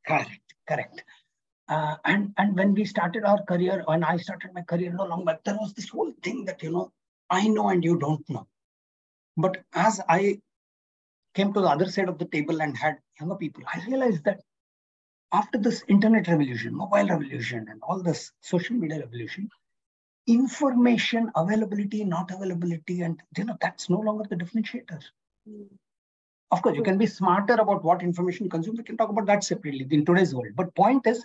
Correct. And when we started our career, when I started my career no long back, there was this whole thing that, I know and you don't know. But as I came to the other side of the table and had younger people, I realized that after this internet revolution, mobile revolution, and all this social media revolution, information availability, not availability, and that's no longer the differentiator. Of course, you can be smarter about what information you consume. We can talk about that separately in today's world. But point is,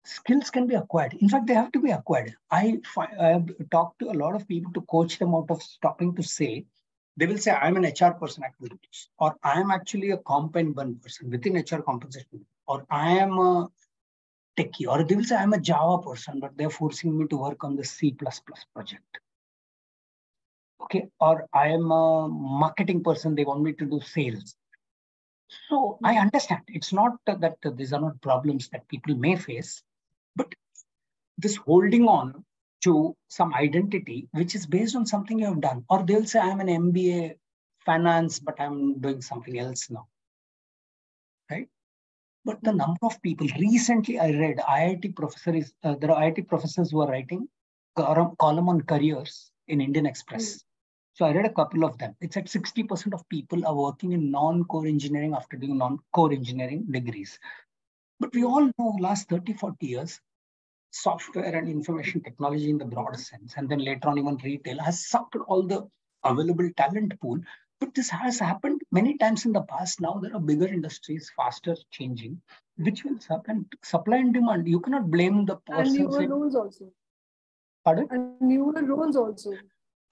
skills can be acquired. In fact, they have to be acquired. I have talked to a lot of people to coach them out of stopping to say, they will say, I'm an HR person at Williams, or I am actually a comp and burn person within HR compensation, or I am a techie, or they will say, I'm a Java person, but they're forcing me to work on the C++ project. Okay, or I am a marketing person, they want me to do sales. So I understand. It's not that these are not problems that people may face, but this holding on to some identity, which is based on something you have done. Or they'll say, I'm an MBA finance, but I'm doing something else now. Right? But the number of people, recently I read IIT professors, there are IIT professors who are writing column on careers in Indian Express. So I read a couple of them. It's at 60% of people are working in non-core engineering after doing non-core engineering degrees. But we all know last 30, 40 years, software and information technology in the broad sense, and then later on even retail, has sucked all the available talent pool. But this has happened many times in the past. Now there are bigger industries, faster changing, which will happen. Supply and demand. You cannot blame the person. And newer roles also. Pardon? And newer roles also.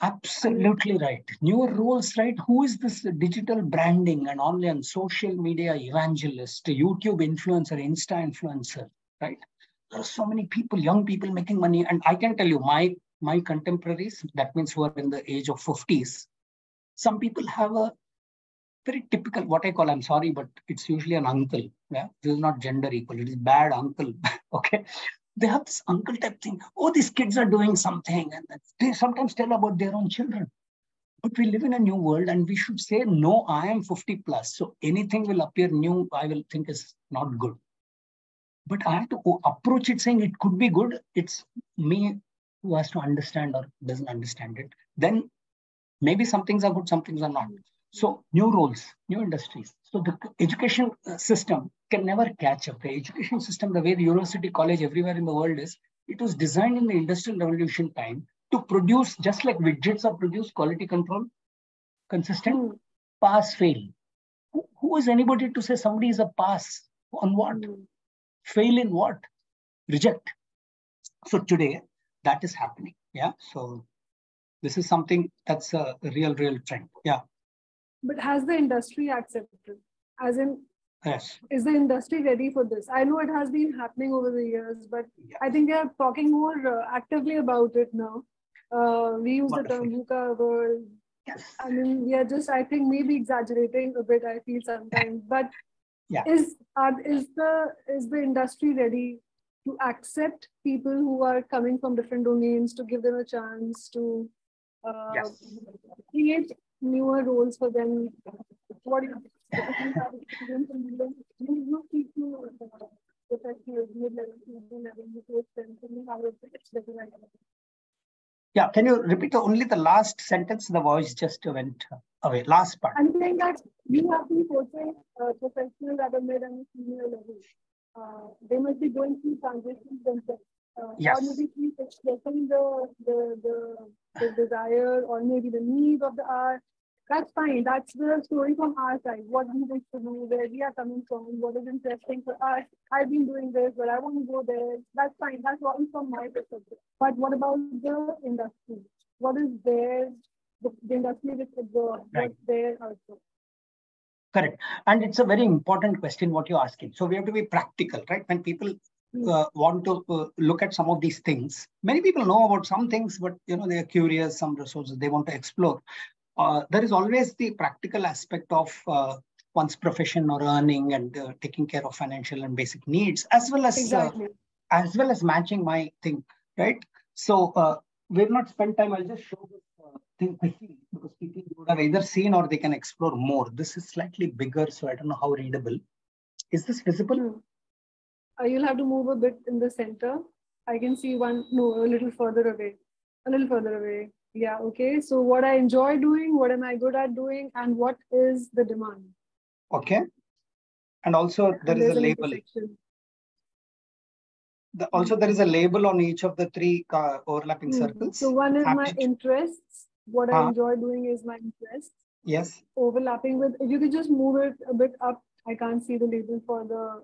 Absolutely right. Newer roles, right? Who is this digital branding and online social media evangelist, YouTube influencer, Insta influencer, right? There are so many people, young people making money. And I can tell you, my contemporaries, that means who are in the age of 50s, some people have a very typical, what I call, I'm sorry, but it's usually an uncle. Yeah, this is not gender equal. It is bad uncle. Okay. They have this uncle type thing. Oh, these kids are doing something. And they sometimes tell about their own children. But we live in a new world and we should say, no, I am 50 plus. So anything will appear new, I will think is not good. But I have to approach it saying it could be good. It's me who has to understand or doesn't understand it. Then maybe some things are good, some things are not. So new roles, new industries. So the education system can never catch up. The education system, the way the university, college, everywhere in the world is, it was designed in the industrial revolution time to produce, just like widgets are produced, quality control, consistent, pass, fail. Who is anybody to say somebody is a pass? On what? Fail in what? Reject. So today, that is happening. Yeah. So this is something that's a real trend. Yeah. But has the industry accepted? As in, yes. Is the industry ready for this? I know it has been happening over the years, but yes. I think they are talking more actively about it now. We use Wonderful. The term VUCA world. Yes. I mean, we are just, I think, maybe exaggerating a bit, I feel sometimes. But yeah. Is the industry ready to accept people who are coming from different domains, to give them a chance to yes. create newer roles for them? What do you think? Yeah, can you repeat only the last sentence? The voice just went away. Last part. I'm saying that you have been coaching professionals at a mid and senior level. They must be going through transitions themselves. Yes. Or maybe keep expressing the desire or maybe the need of the hour. That's fine. That's the story from our side. What we wish to do, where we are coming from, what is interesting for us. I've been doing this, but I want to go there. That's fine. That's what is from my perspective. But what about the industry? What is there? The industry with the what's there also? Correct. And it's a very important question what you're asking. So we have to be practical, right? When people want to look at some of these things, many people know about some things, but they are curious, some resources they want to explore. There is always the practical aspect of one's profession or earning and taking care of financial and basic needs, as well as matching my thing, right? So we've not spent time. I'll just show this thing quickly because people would have either seen or they can explore more. This is slightly bigger, so I don't know how readable. Is this visible? You'll have to move a bit in the center. I can see one, no, a little further away. A little further away. Yeah, okay. So what I enjoy doing, what am I good at doing, and what is the demand? Okay. And also there is a label. There is a label on each of the three overlapping circles. So one is my interests. What I enjoy doing is my interests. Yes. Overlapping with, if you could just move it a bit up, I can't see the label for the,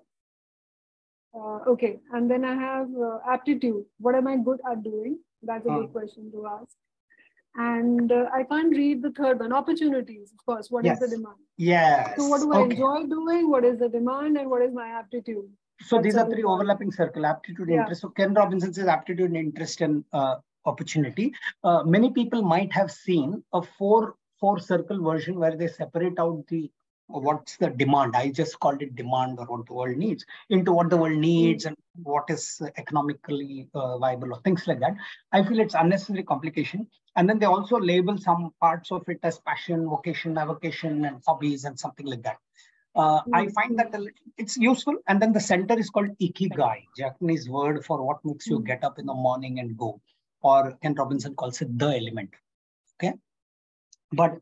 okay. And then I have aptitude. What am I good at doing? That's a good question to ask. And I can't read the third one, opportunities, of course. What is the demand? Yes. So what do I enjoy doing? What is the demand? And what is my aptitude? So these are three overlapping circle, aptitude, interest. So Ken Robinson says aptitude, interest, and opportunity. Many people might have seen a four circle version where they separate out what's the demand. I just called it demand, or what the world needs, into what the world needs and what is economically viable, or things like that. I feel it's unnecessary complication. And then they also label some parts of it as passion, vocation, avocation, and hobbies, and something like that. I find that it's useful. And then the center is called ikigai, Japanese word for what makes you get up in the morning and go. Or Ken Robinson calls it the element. Okay. But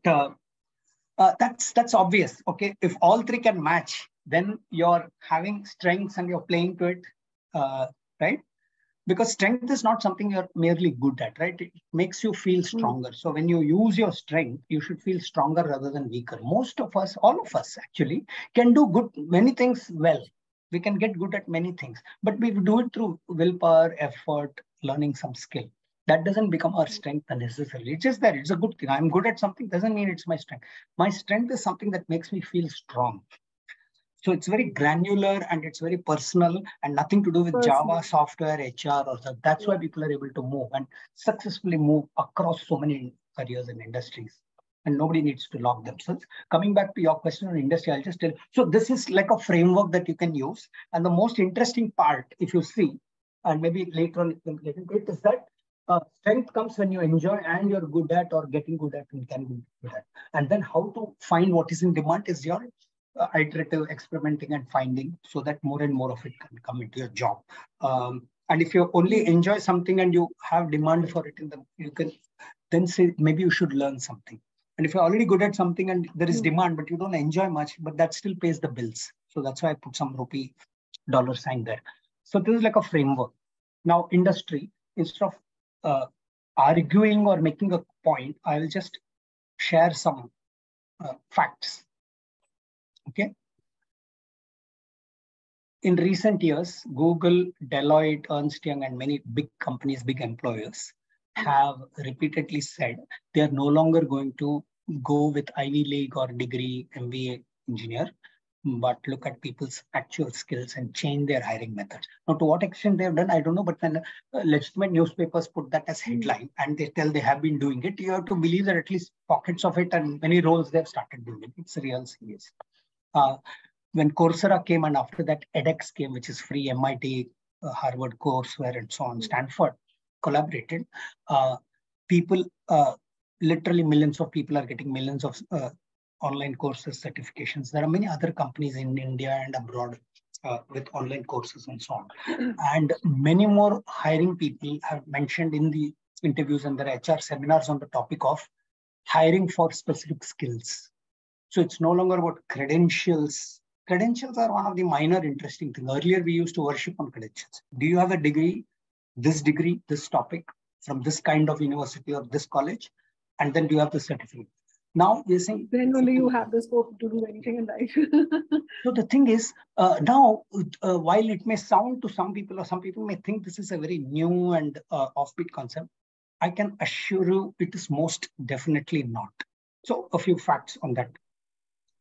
that's obvious. Okay. If all three can match, then you're having strengths and you're playing to it. Right. Because strength is not something you're merely good at, right? It makes you feel stronger. So when you use your strength, you should feel stronger rather than weaker. Most of us, all of us actually, can do many things well. We can get good at many things, but we do it through willpower, effort, learning some skill. That doesn't become our strength necessarily. It's just that it's a good thing. I'm good at something doesn't mean it's my strength. My strength is something that makes me feel strong. So it's very granular and it's very personal and nothing to do with Java, software, HR, or that. That's why people are able to move and successfully move across so many careers and industries. And nobody needs to lock themselves. Coming back to your question on industry, I'll just tell you. So this is like a framework that you can use. And the most interesting part, if you see, and maybe later on you can get into it, is that strength comes when you enjoy and you're good at or getting good at and can be good at. And then how to find what is in demand is your iterative experimenting and finding, so that more and more of it can come into your job. And if you only enjoy something and you have demand for it, you can then say maybe you should learn something. And if you're already good at something and there is demand, but you don't enjoy much, but that still pays the bills. So that's why I put some rupee dollar sign there. So this is like a framework. Now industry, instead of arguing or making a point, I'll just share some facts. Okay. In recent years, Google, Deloitte, Ernst Young, and many big companies, big employers have repeatedly said they are no longer going to go with Ivy League or degree MBA engineer, but look at people's actual skills and change their hiring methods. Now, to what extent they have done, I don't know, but when legitimate newspapers put that as headline and they tell they have been doing it, you have to believe that at least pockets of it and many roles they've started doing it. It's real serious. When Coursera came and after that edX came, which is free, MIT, Harvard courseware and so on, Stanford collaborated, people, literally millions of people are getting millions of online courses, certifications. There are many other companies in India and abroad with online courses and so on. And many more hiring people have mentioned in the interviews and their HR seminars on the topic of hiring for specific skills. So it's no longer about credentials. Credentials are one of the minor interesting things. Earlier, we used to worship on credentials. Do you have a degree, this topic from this kind of university or this college? And then do you have the certificate? Now we're saying then only you have the scope to do anything in life. So the thing is, now, while it may sound to some people, or some people may think this is a very new and offbeat concept, I can assure you it is most definitely not. So a few facts on that.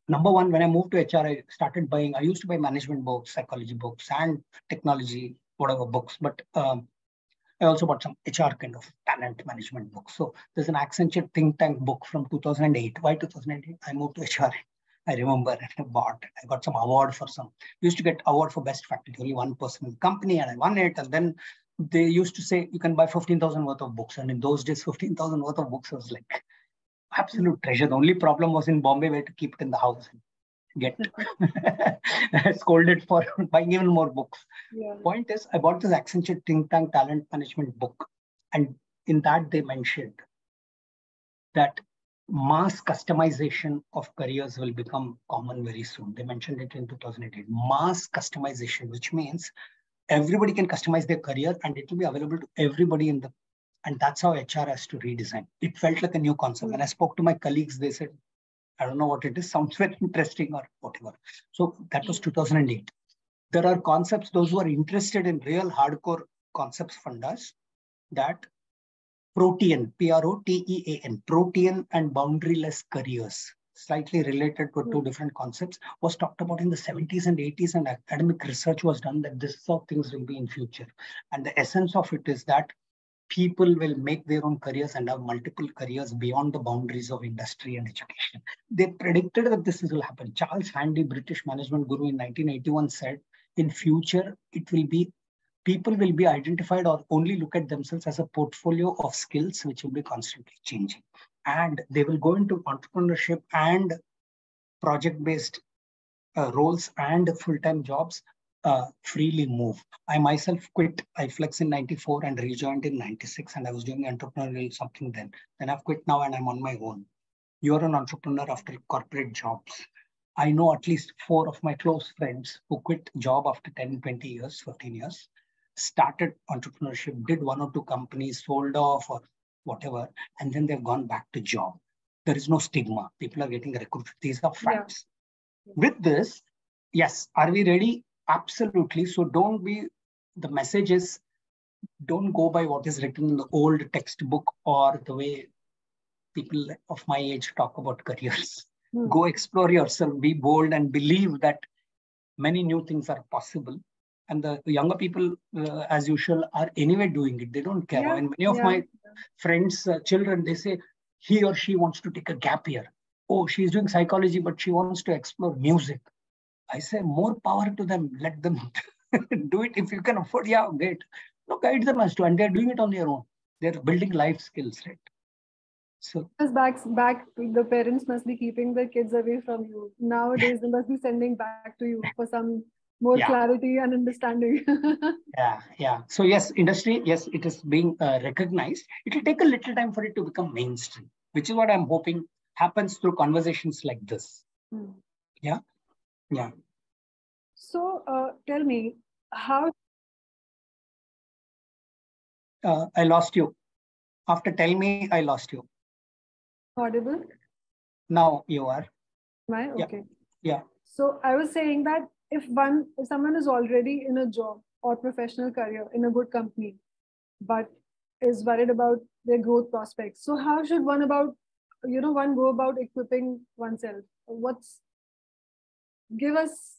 Number one, when I moved to HR, I used to buy management books, psychology books, and technology, whatever books. But I also bought some HR kind of talent management books. So there's an Accenture think tank book from 2008. Why 2008? I moved to HR. I remember I got some award for some. We used to get award for best faculty, only one person in the company, and I won it. And then they used to say you can buy 15,000 worth of books. And in those days, 15,000 worth of books was like absolute treasure. The only problem was in Bombay, we had to keep it in the house and get scolded for buying even more books. Yeah. Point is, I bought this Accenture think tank talent management book. And in that, they mentioned that mass customization of careers will become common very soon. They mentioned it in 2008. Mass customization, which means everybody can customize their career and it will be available to everybody in the, and that's how HR has to redesign. It felt like a new concept. When I spoke to my colleagues, they said, I don't know what it is, sounds very interesting or whatever. So that was 2008. There are concepts, those who are interested in real hardcore concepts fundas, that Protean, Protean, Protean and boundaryless careers, slightly related to two different concepts, was talked about in the 70s and 80s, and academic research was done that this is how things will be in future. And the essence of it is that people will make their own careers and have multiple careers beyond the boundaries of industry and education. They predicted that this will happen. Charles Handy, British management guru in 1981 said, in future, it will be, people will be identified or only look at themselves as a portfolio of skills which will be constantly changing. And they will go into entrepreneurship and project-based roles and full-time jobs freely move. I myself quit iFlex in 94 and rejoined in 96, and I was doing entrepreneurial something then. Then I've quit now and I'm on my own. You're an entrepreneur after corporate jobs. I know at least 4 of my close friends who quit job after 10, 20 years, 15 years, started entrepreneurship, did 1 or 2 companies, sold off or whatever, and then they've gone back to job. There is no stigma. People are getting recruited. These are facts. Yeah. With this, yes, are we ready? Absolutely. So the message is, don't go by what is written in the old textbook or the way people of my age talk about careers. Go explore yourself, be bold, and believe that many new things are possible. And the younger people, as usual, are anyway doing it. They don't care. Yeah, and many of my friends, children, they say he or she wants to take a gap year. Oh, she's doing psychology, but she wants to explore music. I say more power to them. Let them do it. If you can afford, yeah, great. No, guide them as to, and they're doing it on their own. They're building life skills, right? So back, the parents must be keeping their kids away from you. Nowadays, they must be sending back to you for some more clarity and understanding. Yeah. So yes, industry, yes, it is being recognized. It will take a little time for it to become mainstream, which is what I'm hoping happens through conversations like this. Yeah. So tell me, how... I lost you. After tell me, I lost you. Audible? Now you are. Am I? Okay. Yeah. So I was saying that if someone is already in a job or professional career in a good company, but is worried about their growth prospects, so how should one go about equipping oneself? Give us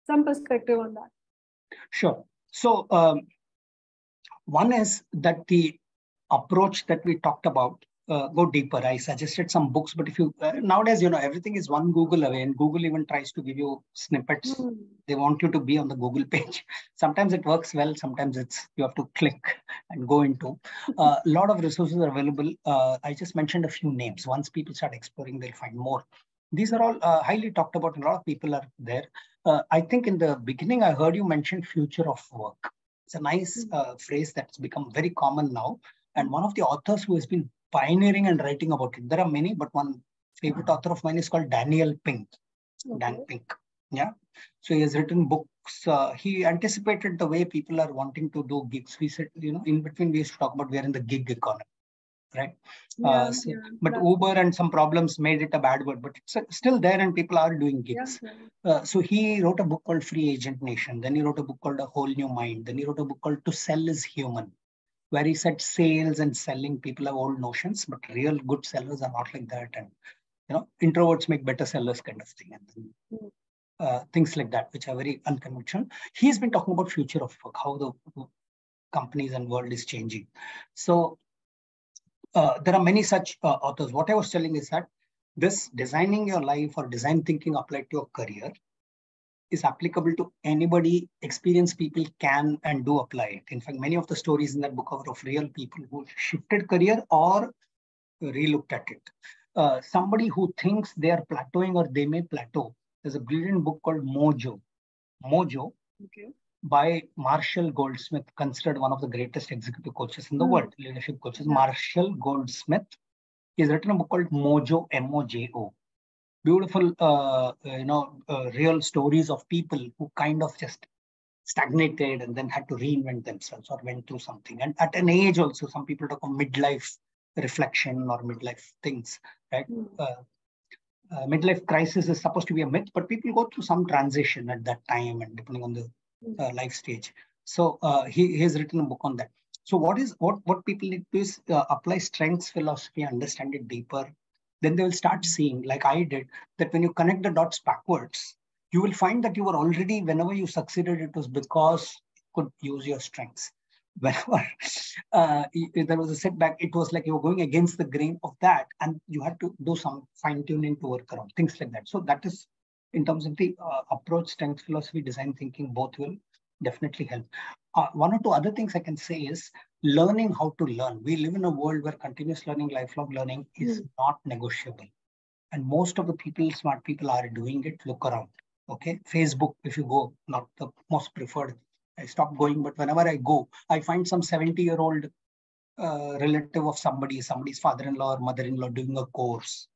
some perspective on that. Sure. So one is that the approach that we talked about, go deeper. I suggested some books, but if you nowadays, everything is one Google away, and Google even tries to give you snippets. They want you to be on the Google page. Sometimes it works well. Sometimes you have to click and go into. A lot of resources are available. I just mentioned a few names. Once people start exploring, they'll find more. These are all highly talked about, and a lot of people are there. I think in the beginning, I heard you mention future of work. It's a nice phrase that's become very common now. And one of the authors who has been pioneering and writing about it, there are many, but one favorite author of mine is called Daniel Pink. Okay. Dan Pink. Yeah. So he has written books. He anticipated the way people are wanting to do gigs. We said, in between we used to talk about we are in the gig economy, right? But Uber and some problems made it a bad word, but it's still there and people are doing gigs. So he wrote a book called Free Agent Nation. Then he wrote a book called A Whole New Mind. Then he wrote a book called To Sell is Human, where he said sales and selling, people have old notions, but real good sellers are not like that. And introverts make better sellers kind of thing. And then, things like that, which are very unconventional. He's been talking about future of work, how the companies and world is changing. So there are many such authors. What I was telling is that this designing your life or design thinking applied to your career is applicable to anybody. Experienced people can and do apply it. In fact, many of the stories in that book are of real people who shifted career or relooked at it. Somebody who thinks they are plateauing or they may plateau. There's a brilliant book called Mojo. Mojo. Okay. By Marshall Goldsmith, considered one of the greatest executive coaches in the world, leadership coaches. Yeah. Marshall Goldsmith. He's written a book called Mojo, M-O-J-O. Beautiful, real stories of people who kind of just stagnated and then had to reinvent themselves or went through something. And at an age also, some people talk of midlife reflection or midlife things, right? Midlife crisis is supposed to be a myth, but people go through some transition at that time and depending on the life stage. So he has written a book on that. So what people need to do is apply strengths philosophy, understand it deeper. Then they will start seeing, like I did, that when you connect the dots backwards, you will find that you were already, whenever you succeeded, it was because you could use your strengths. Whenever there was a setback, it was like you were going against the grain of that, and you had to do some fine tuning to work around, things like that. So that is, in terms of the approach, strength philosophy, design thinking, both will definitely help. One or two other things I can say is learning how to learn. We live in a world where continuous learning, lifelong learning is not negotiable. And most of the people, smart people, are doing it. Look around. Okay. Facebook, if you go, not the most preferred. I stopped going, but whenever I go, I find some 70-year-old relative of somebody's father-in-law or mother-in-law doing a course.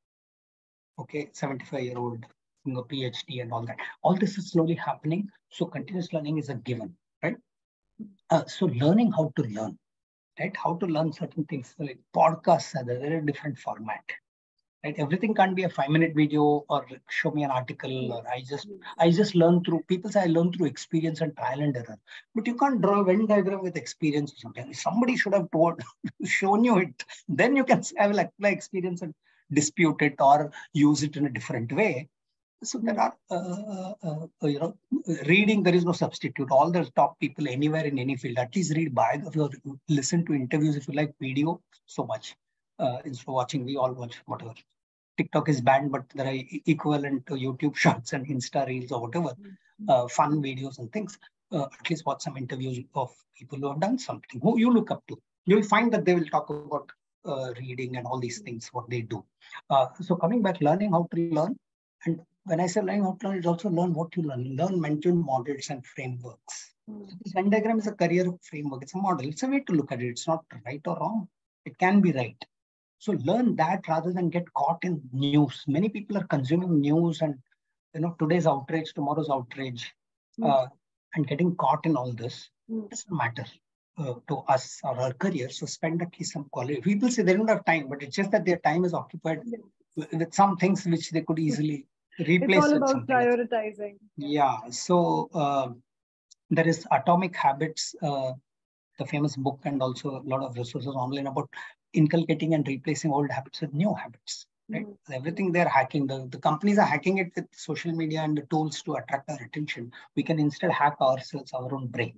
Okay. 75-year-old doing a PhD and all that. All this is slowly happening. So continuous learning is a given, right? So learning how to learn, right? How to learn certain things, like podcasts are a very different format, right? Everything can't be a 5-minute video or show me an article, or I just learn through, people say I learn through experience and trial and error, but you can't draw a Venn diagram with experience or something. Somebody should have shown you it. Then you can say, I will apply experience and dispute it or use it in a different way. So there are, reading, there is no substitute. All the top people anywhere in any field, at least read biography or listen to interviews if you like video so much. Instead of watching, we all watch whatever. TikTok is banned, but there are equivalent to YouTube shorts and Insta reels or whatever, fun videos and things. At least watch some interviews of people who have done something, who you look up to. You'll find that they will talk about reading and all these things, what they do. So coming back, learning how to learn. And when I say learning how to learn, it's also learn what you learn. Learn mental models and frameworks. So this Venn diagram is a career framework. It's a model. It's a way to look at it. It's not right or wrong. It can be right. So learn that rather than get caught in news. Many people are consuming news and, today's outrage, tomorrow's outrage, and getting caught in all this doesn't matter to us or our career. So spend at least some quality. People say they don't have time, but it's just that their time is occupied with some things which they could easily replace. It's all about prioritizing. Yeah. So there is Atomic Habits, the famous book, and also a lot of resources online about inculcating and replacing old habits with new habits. Right? Everything they're hacking. The companies are hacking it with social media and the tools to attract our attention. We can instead hack ourselves, our own brain,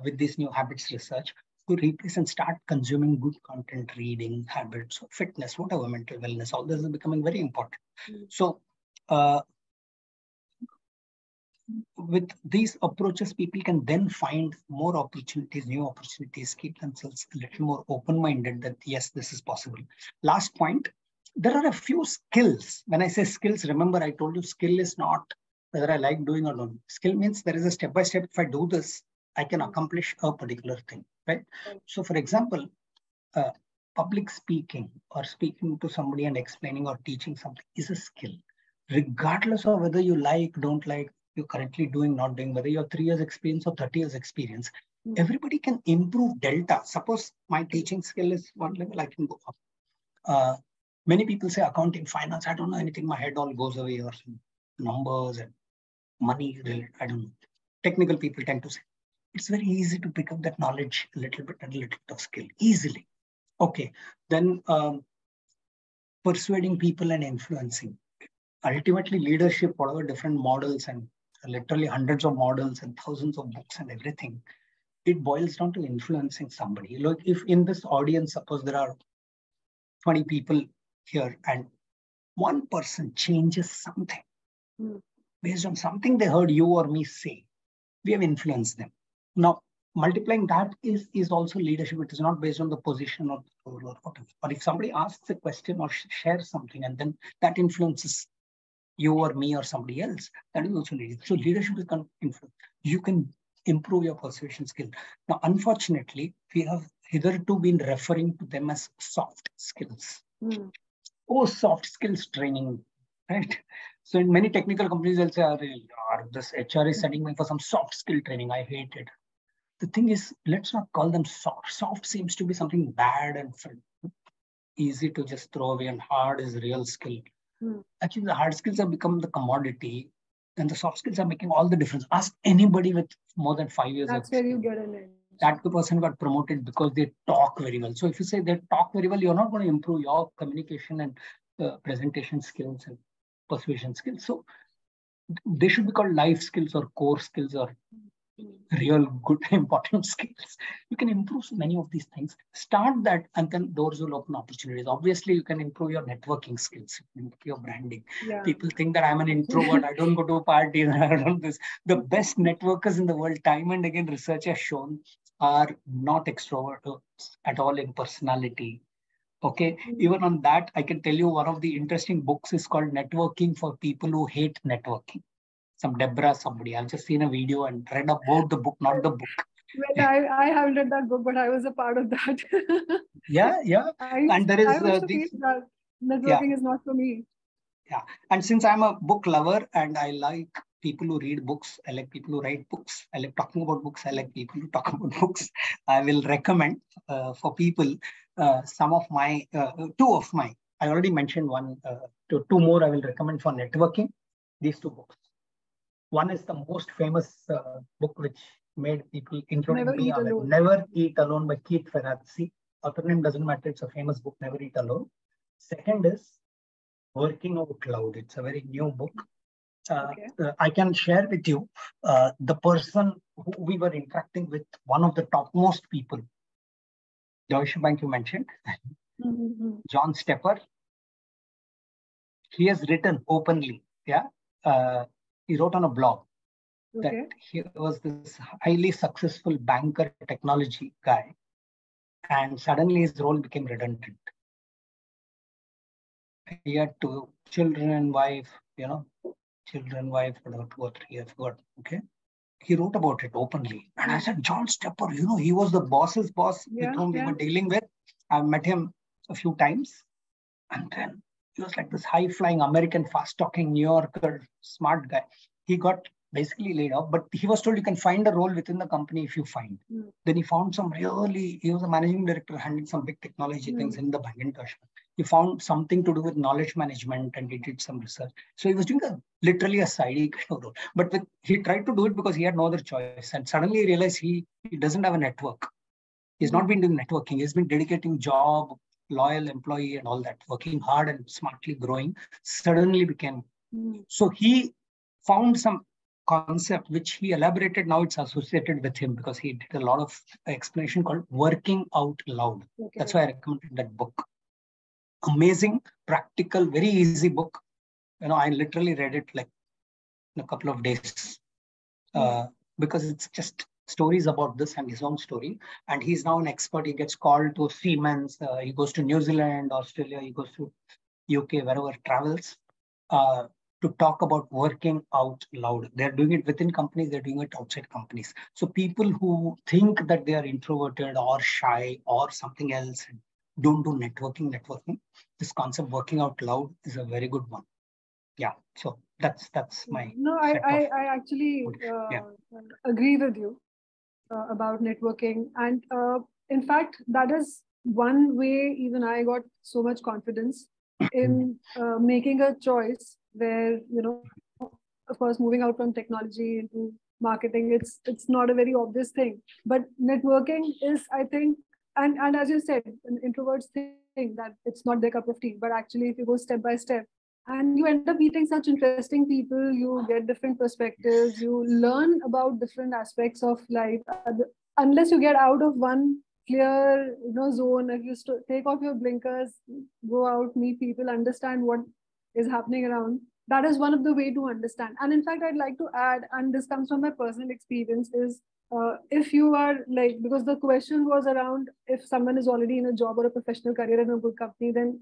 with this new habits research to replace and start consuming good content, reading habits, fitness, whatever, mental wellness. All this is becoming very important. So with these approaches, people can then find more opportunities, new opportunities, keep themselves a little more open-minded that, yes, this is possible. Last point, there are a few skills. When I say skills, remember I told you skill is not whether I like doing or not. Skill means there is a step-by-step. If I do this, I can accomplish a particular thing, right? So for example, public speaking or speaking to somebody and explaining or teaching something is a skill. Regardless of whether you like, don't like, you're currently doing, not doing, whether you have 3 years experience or 30 years experience, everybody can improve delta. Suppose my teaching skill is one level, I can go up. Many people say accounting, finance, I don't know anything, my head all goes away, or some numbers and money related, I don't know. Technical people tend to say, it's very easy to pick up that knowledge a little bit of skill, easily. Okay, then persuading people and influencing. Ultimately, leadership, whatever different models and literally hundreds of models and thousands of books and everything, it boils down to influencing somebody. Look, if in this audience, suppose there are 20 people here and one person changes something based on something they heard you or me say, we have influenced them. Now, multiplying that is also leadership. It is not based on the position or whatever. Or if somebody asks a question or shares something and then that influences you or me or somebody else, that is also leadership. So leadership is kind of influence. You can improve your persuasion skill. Now, unfortunately, we have hitherto been referring to them as soft skills. Oh, soft skills training, right? So in many technical companies, they'll say, this HR is sending me for some soft skill training. I hate it. The thing is, let's not call them soft. Soft seems to be something bad and easy to just throw away, and hard is real skill. Actually, the hard skills have become the commodity, and the soft skills are making all the difference. Ask anybody with more than 5 years. That's where you get an edge. That person got promoted because they talk very well. So if you say they talk very well, you're not going to improve your communication and presentation skills and persuasion skills. So they should be called life skills or core skills or real good important skills. You can improve so many of these things. Start that, and then doors will open opportunities. Obviously, you can improve your networking skills, your branding. People think that I'm an introvert. I don't go to parties. I don't this. The best networkers in the world, time and again, research has shown, are not extroverts at all in personality. Okay. Even on that, I can tell you one of the interesting books is called Networking for People Who Hate Networking. Some Deborah, somebody. I've just seen a video and read about the book, not the book. Well, I haven't read that book, but I was a part of that. And there is that networking is not for me. And since I'm a book lover and I like people who read books, I like people who write books, I like talking about books, I like people who talk about books, I will recommend for people some of my, two of my, I already mentioned one, two more I will recommend for networking, these two books. One is the most famous book which made people, including Never Eat Alone by Keith Ferrazzi. Author name doesn't matter, it's a famous book, Never Eat Alone. Second is Working Out Loud. It's a very new book. I can share with you the person who we were interacting with, one of the topmost people. Deutsche Bank you mentioned, John Stepper. He has written openly, he wrote on a blog that he was this highly successful banker technology guy, and suddenly his role became redundant. He had two children, wife, whatever, 2 or 3, I forgot. Okay. He wrote about it openly. And I said, John Stepper, he was the boss's boss with whom we were dealing with. I've met him a few times. And then he was like this high-flying American, fast-talking New Yorker, smart guy. He got basically laid off, but he was told you can find a role within the company if you find. Then he found he was a managing director handling some big technology things in the bank in Deutsche Bank. He found something to do with knowledge management and he did some research. So he was doing literally a side kind of role. But he tried to do it because he had no other choice. And suddenly he realized he doesn't have a network. He's not been doing networking. He's been dedicating job, loyal employee and all that, working hard and smartly growing, suddenly became. So he found some concept which he elaborated. Now it's associated with him because he did a lot of explanation called Working Out Loud. That's why I recommended that book. Amazing, practical, very easy book. I literally read it like in a couple of days because it's just stories about this and his own story. And he's now an expert. He gets called to Siemens. He goes to New Zealand, Australia. He goes to UK, wherever travels to talk about working out loud. They're doing it within companies. They're doing it outside companies. So people who think that they are introverted or shy or something else, don't do networking. This concept working out loud is a very good one. Yeah. So that's my. No, I actually agree with you about networking. And in fact, that is one way even I got so much confidence in making a choice where, of course, moving out from technology into marketing, it's not a very obvious thing. But networking is, I think, and as you said, introverts think that it's not their cup of tea, but actually if you go step by step and you end up meeting such interesting people, you get different perspectives, you learn about different aspects of life. Unless you get out of one clear zone, if you take off your blinkers, go out, meet people, understand what is happening around, that is one of the way to understand. And in fact, I'd like to add, and this comes from my personal experience, is if you are like, because the question was around if someone is already in a job or a professional career in a good company, then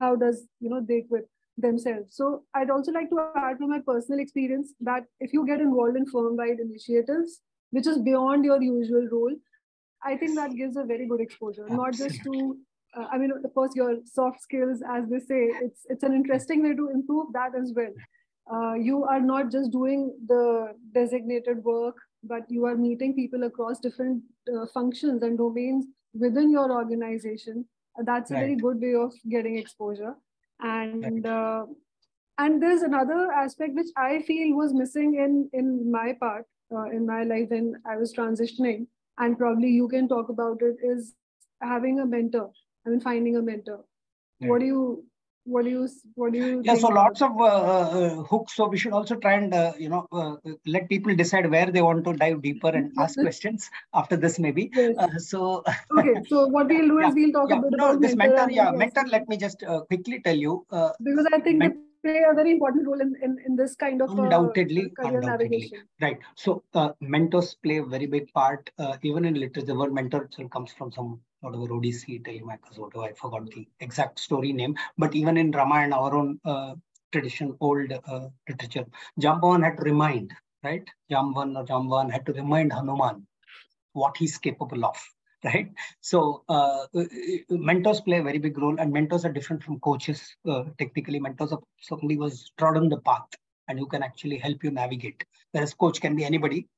how does they equip themselves? So I'd also like to add from my personal experience that if you get involved in firm-wide initiatives, which is beyond your usual role, I think that gives a very good exposure, not just to, I mean, of course, your soft skills, as they say, it's an interesting way to improve that as well. You are not just doing the designated work, but you are meeting people across different functions and domains within your organization. That's a very good way of getting exposure. And and there's another aspect which I feel was missing in my part, in my life when I was transitioning, and probably you can talk about it, is having a mentor. I mean, finding a mentor. What do you Yeah, think so lots of hooks. So we should also try and let people decide where they want to dive deeper and ask questions after this, maybe. Yes. So okay, so what we'll do is we'll talk a bit about this mentor. And mentor. Let me just quickly tell you, because I think they play a very important role in this kind of undoubtedly, career navigation. Right. So mentors play a very big part. Even in literature, the word mentor itself comes from some whatever Odissi, Telemachus, whatever, I forgot the exact story name. But even in Ramayana, our own tradition, old literature, Jambavan had to remind, right? Jambavan had to remind Hanuman what he's capable of, right? So mentors play a very big role, and mentors are different from coaches. Technically, mentors are somebody who has trodden the path and who can actually help you navigate. Whereas coach can be anybody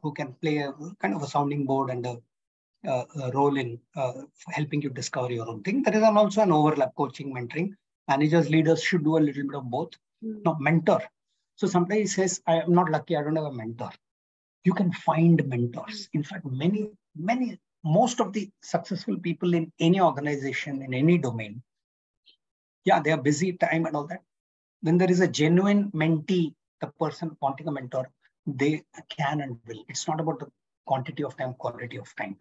who can play a kind of a sounding board and a role in helping you discover your own thing. There is also an overlap, coaching, mentoring. Managers, leaders should do a little bit of both. Now, mentor. So somebody says, I am not lucky, I don't have a mentor. You can find mentors. In fact, most of the successful people in any organization, in any domain, they are busy, time and all that. When there is a genuine mentee, the person wanting a mentor, they can and will. It's not about the quantity of time, quality of time.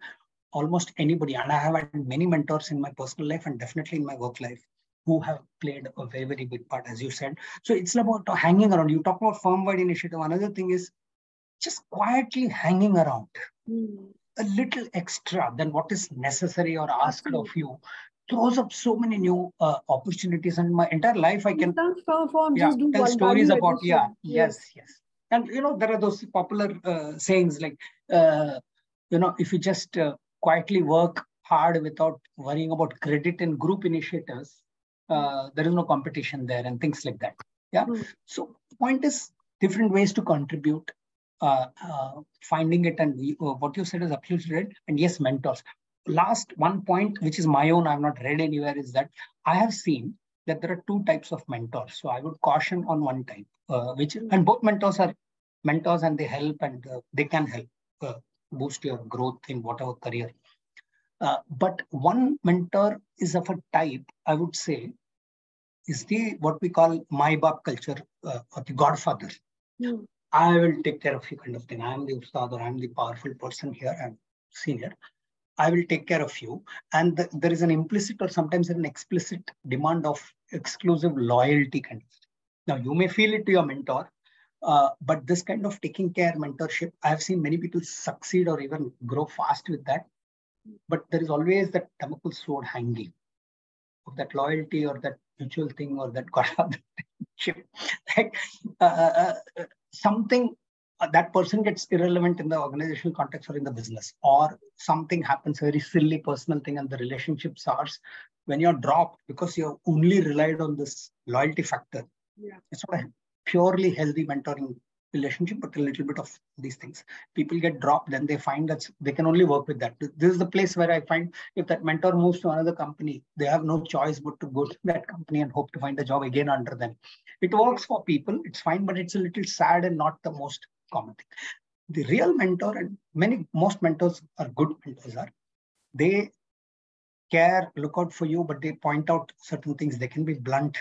Almost anybody, and I have had many mentors in my personal life and definitely in my work life, who have played a very, very big part, as you said. So it's about hanging around. You talk about firm-wide initiative. Another thing is just quietly hanging around. A little extra than what is necessary or asked of you throws up so many new opportunities. And my entire life, I can tell stories about, yes. And, there are those popular sayings like, if you just quietly work hard without worrying about credit in group initiatives, there is no competition there and things like that. So the point is different ways to contribute, finding it, and what you said is absolutely right. And yes, mentors. Last one point, which is my own, I've not read anywhere, is that I have seen that there are two types of mentors. So I would caution on one type, and both mentors are mentors and they help and they can help boost your growth in whatever career. But one mentor is of a type, I would say, is the what we call my bab culture, or the godfather. I will take care of you kind of thing. I am the ustad, or I am the powerful person here, I'm senior. I will take care of you. And there is an implicit or sometimes an explicit demand of exclusive loyalty kind of thing. Now, you may feel it to your mentor, but this kind of taking care mentorship, I have seen many people succeed or even grow fast with that. But there is always that Damocles sword hanging of that loyalty or that mutual thing or that godfathership. Like, something that person gets irrelevant in the organizational context or in the business, or something happens, very silly personal thing, and the relationship starts when you're dropped because you've only relied on this loyalty factor. It's not a purely healthy mentoring relationship, but a little bit of these things. People get dropped, then they find that they can only work with that. This is the place where I find if that mentor moves to another company, they have no choice but to go to that company and hope to find a job again under them. It works for people, it's fine, but it's a little sad and not the most common thing. The real mentor, and most mentors are good mentors, they care, look out for you, but they point out certain things. They can be blunt.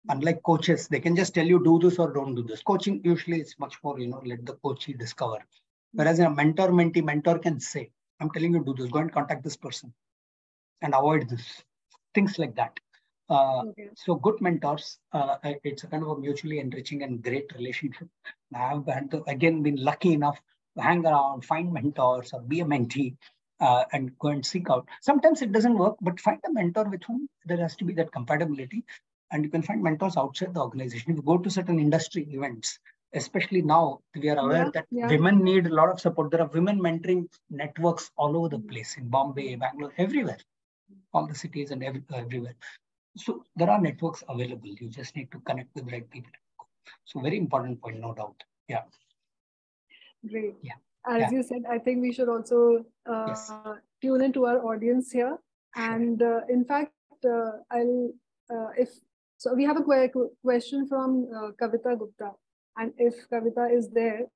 Unlike coaches, they can just tell you do this or don't do this. Coaching usually is much more, let the coachee discover. Whereas a mentor-mentee, mentor can say, I'm telling you do this, go and contact this person and avoid this. Things like that. So good mentors, it's a kind of a mutually enriching and great relationship. I have again been lucky enough to hang around, find mentors or be a mentee and go and seek out. Sometimes it doesn't work, but find a mentor with whom there has to be that compatibility. And you can find mentors outside the organization. If you go to certain industry events, especially now, we are aware that women need a lot of support. There are women mentoring networks all over the place in Bombay, Bangalore, everywhere, all the cities and everywhere. So there are networks available. You just need to connect with the right people. So very important point, no doubt. Yeah. Great. Yeah. As you said, I think we should also tune into our audience here. And in fact, so we have a question from Kavita Gupta. And if Kavita is there,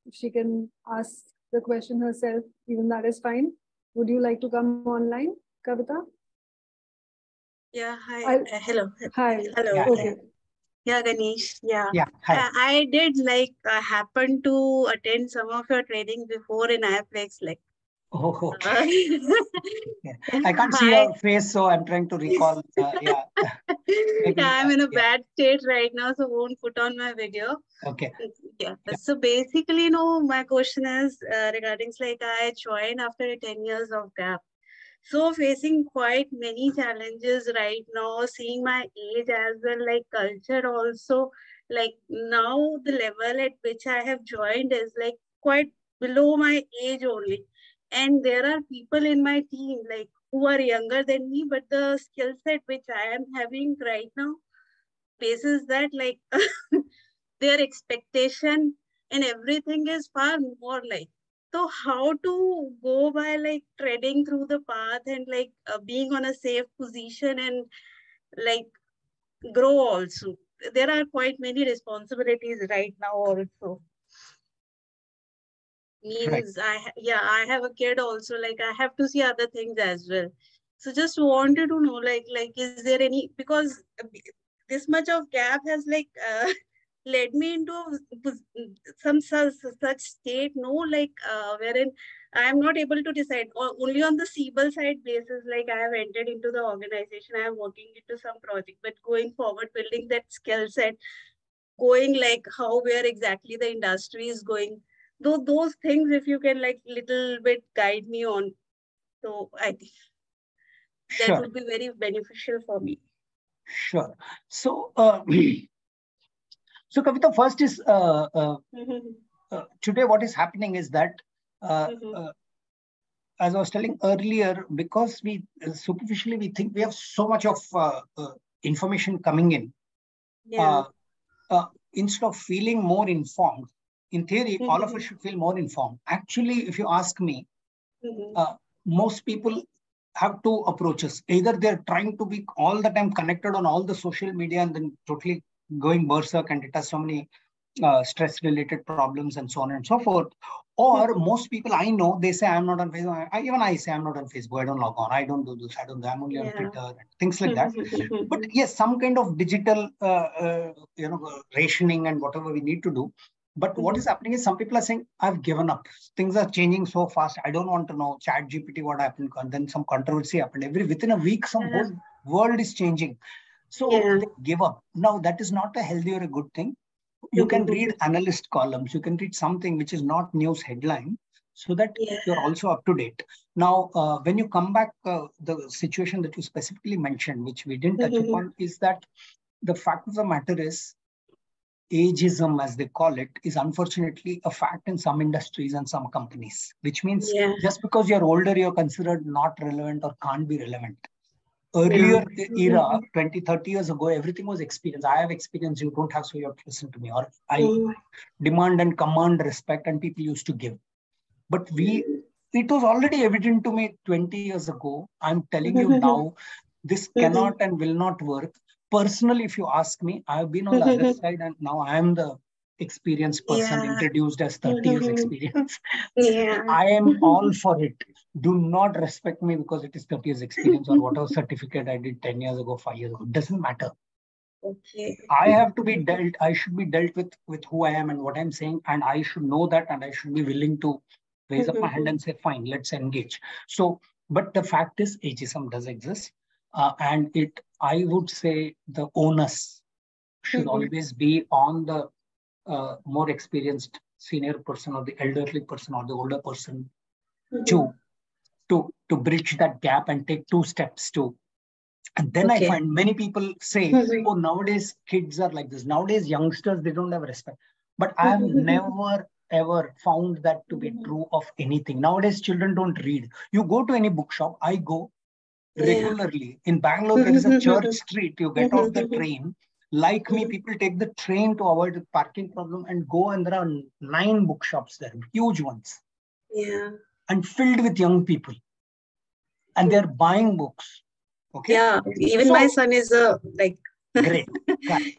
if she can ask the question herself, even that is fine. Would you like to come online, Kavita? Yeah, hi. Hello. Hi. Hello. Yeah, okay. Yeah, Ganesh. Yeah. Hi. I did happen to attend some of your training before in iPlex. Oh, okay. I can't see your face, so I'm trying to recall. Maybe, I'm in a bad state right now, so won't put on my video. Okay. So basically, my question is regarding I joined after 10 years of gap. So facing quite many challenges right now, seeing my age as well, culture also, now the level at which I have joined is quite below my age only. And there are people in my team who are younger than me, but the skill set which I am having right now basis that their expectation and everything is far more So how to go by treading through the path and being on a safe position and grow also. There are quite many responsibilities right now also. Means I have a kid also, I have to see other things as well. So just wanted to know is there any, because this much of gap has led me into some such state, wherein I am not able to decide only on the CBL side basis, I have entered into the organization, I am working into some project, but going forward, building that skill set, going where exactly the industry is going, those things, if you can little bit guide me on. So I think that would be very beneficial for me. Sure. So, so Kavita, first is today what is happening is that, as I was telling earlier, because we superficially we think we have so much of information coming in, instead of feeling more informed, in theory, all of us should feel more informed. Actually, if you ask me, most people have two approaches. Either they're trying to be all the time connected on all the social media and then totally going berserk, and it has so many stress-related problems and so on and so forth. Or most people I know, they say, I'm not on Facebook. Even I say I'm not on Facebook. I don't log on. I don't do this. I'm only on Twitter. And things like that. But yes, some kind of digital, rationing and whatever we need to do. But what is happening is some people are saying, I've given up. Things are changing so fast. I don't want to know. ChatGPT, what happened? And then some controversy happened. Within a week, some whole world is changing. So they give up. Now, that is not a healthy or a good thing. You can read analyst columns. You can read something which is not news headline so that you're also up to date. Now, when you come back, the situation that you specifically mentioned, which we didn't touch upon, is that the fact of the matter is ageism, as they call it, is unfortunately a fact in some industries and some companies, which means just because you're older, you're considered not relevant or can't be relevant. Earlier era, 20, 30 years ago, everything was experience. I have experience, you don't have, so you have to listen to me. Or I demand and command respect, and people used to give. But it was already evident to me 20 years ago. I'm telling you now, this cannot and will not work. Personally, if you ask me, I've been on the other side, and now I am the experienced person introduced as 30 years experience. I am all for it. do not respect me because it is 30 years experience or whatever certificate I did 10 years ago, 5 years ago. It doesn't matter. Okay. I have to be dealt, I should be dealt with who I am and what I'm saying. And I should know that, and I should be willing to raise up my hand and say, fine, let's engage. So, but the fact is ageism does exist. And I would say the onus should always be on the more experienced senior person or the elderly person or the older person to bridge that gap and take 2 steps to. And then I find many people say, oh, nowadays kids are like this. Nowadays youngsters, they don't have respect. But I have never, ever found that to be true of anything. Nowadays, children don't read. You go to any bookshop, I go regularly. In Bangalore, there is a church street. You get off the train. Like me, people take the train to avoid the parking problem and go, and there are 9 bookshops there, huge ones. Yeah. And filled with young people. And they're buying books. Okay. Yeah, even my son is like great.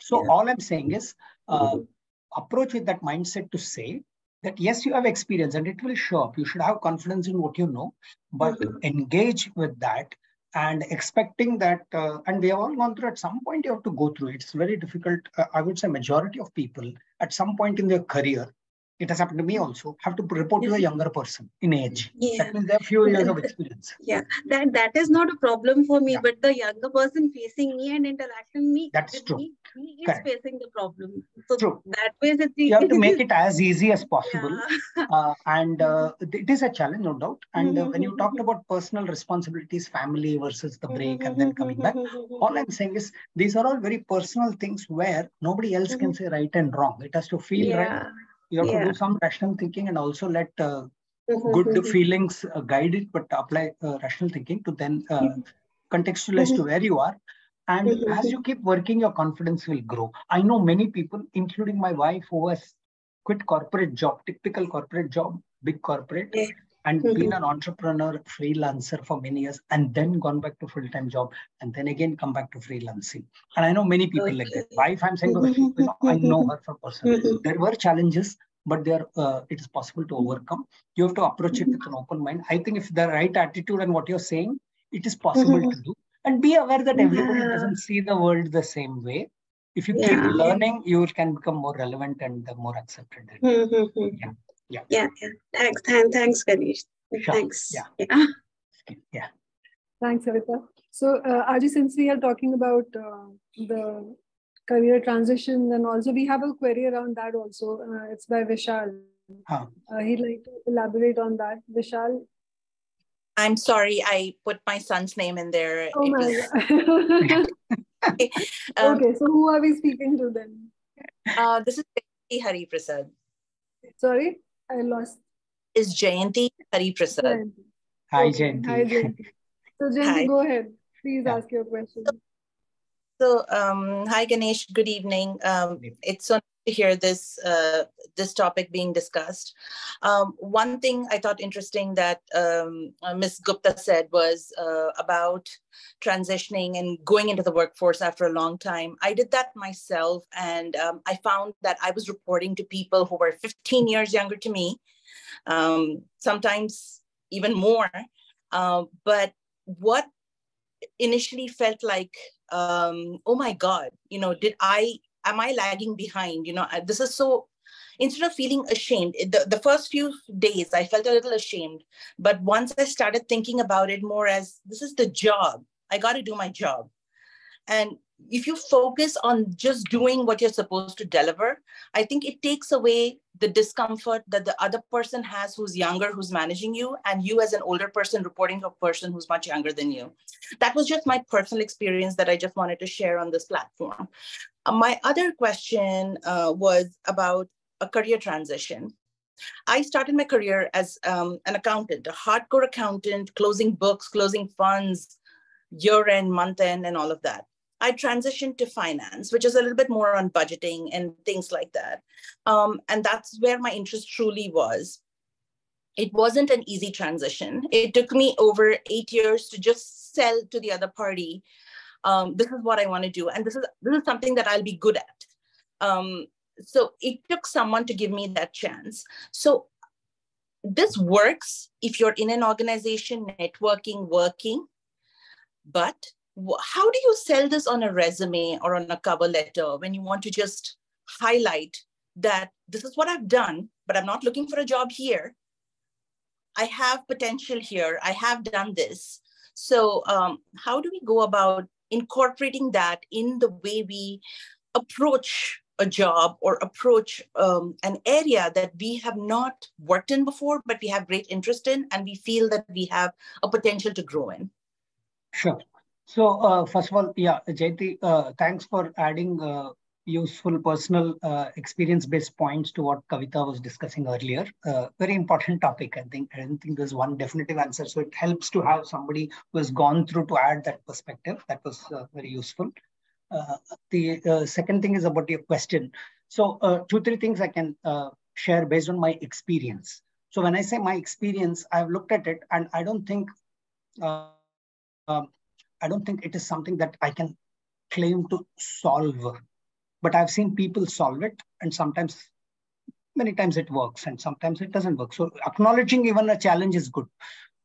So all I'm saying is approach with that mindset to say that yes, you have experience and it will show up. You should have confidence in what you know, but engage with that and expecting that. And we have all gone through, at some point you have to go through. It's very difficult. I would say majority of people at some point in their career, it has happened to me also, have to report to a younger person in age. That means they have few years of experience. Yeah, that is not a problem for me, but the younger person facing me and interacting me, that's true. He is facing the problem. So true. That way, you have to make it as easy as possible. And it is a challenge, no doubt. And when you talked about personal responsibilities, family versus the break and then coming back, all I'm saying is these are all very personal things where nobody else can say right and wrong. It has to feel right. You have to do some rational thinking and also let good feelings guide it, but apply rational thinking to then contextualize to where you are. And as you keep working, your confidence will grow. I know many people, including my wife, who has quit corporate job, typical corporate job, big corporate, and been an entrepreneur, freelancer for many years, and then gone back to full-time job, and then again come back to freelancing. And I know many people like that. Wife, I'm saying, I know her from person. There were challenges, but it is possible to overcome. You have to approach it with an open mind. I think if the right attitude and what you're saying, it is possible to do. And be aware that everybody doesn't see the world the same way. If you keep learning, you can become more relevant and more accepted. Thanks, Ganesh. Sure. Thanks. Yeah. Thanks, Sarita. So, Aji, since we are talking about the career transition, and also we have a query around that also. It's by Vishal. He'd like to elaborate on that. Vishal. I'm sorry, I put my son's name in there. Oh my God. Okay, so who are we speaking to then? This is Jayanti Hari Prasad. Sorry, I lost. Is Jayanti Hari Prasad. Jayanti. Hi, Jayanti. Hi, Jayanti. So, Jayanti, go ahead. Please ask your question. So, hi, Ganesh. Good evening. It's so nice to hear this topic being discussed. One thing I thought interesting that Ms. Gupta said was about transitioning and going into the workforce after a long time. I did that myself, and I found that I was reporting to people who were 15 years younger to me, sometimes even more. But what initially felt like, oh my God, am I lagging behind? This is so, instead of feeling ashamed, the first few days I felt a little ashamed. But once I started thinking about it more as, this is the job, I got to do my job. And if you focus on just doing what you're supposed to deliver, I think it takes away the discomfort that the other person has who's younger, who's managing you, and you as an older person reporting to a person who's much younger than you. That was just my personal experience that I just wanted to share on this platform. My other question was about a career transition. I started my career as an accountant, a hardcore accountant, closing books, closing funds, year-end, month-end, and all of that. I transitioned to finance, which is a little bit more on budgeting and things like that. And that's where my interest truly was. It wasn't an easy transition. It took me over 8 years to just sell to the other party. This is what I want to do. And this is something that I'll be good at. So it took someone to give me that chance. So this works if you're in an organization, networking, working, but how do you sell this on a resume or on a cover letter when you want to just highlight that this is what I've done, but I'm not looking for a job here. I have potential here. I have done this. So how do we go about incorporating that in the way we approach a job or approach an area that we have not worked in before, but we have great interest in, and we feel that we have a potential to grow in? Sure. So first of all, yeah, Jayanti, thanks for adding useful personal experience-based points to what Kavita was discussing earlier. Very important topic, I think. I don't think there's one definitive answer. So it helps to have somebody who has gone through to add that perspective. That was very useful. The second thing is about your question. So 2-3 things I can share based on my experience. So when I say my experience, I've looked at it, and I don't think it is something that I can claim to solve. But I've seen people solve it, and many times it works, and sometimes it doesn't work. So acknowledging even a challenge is good.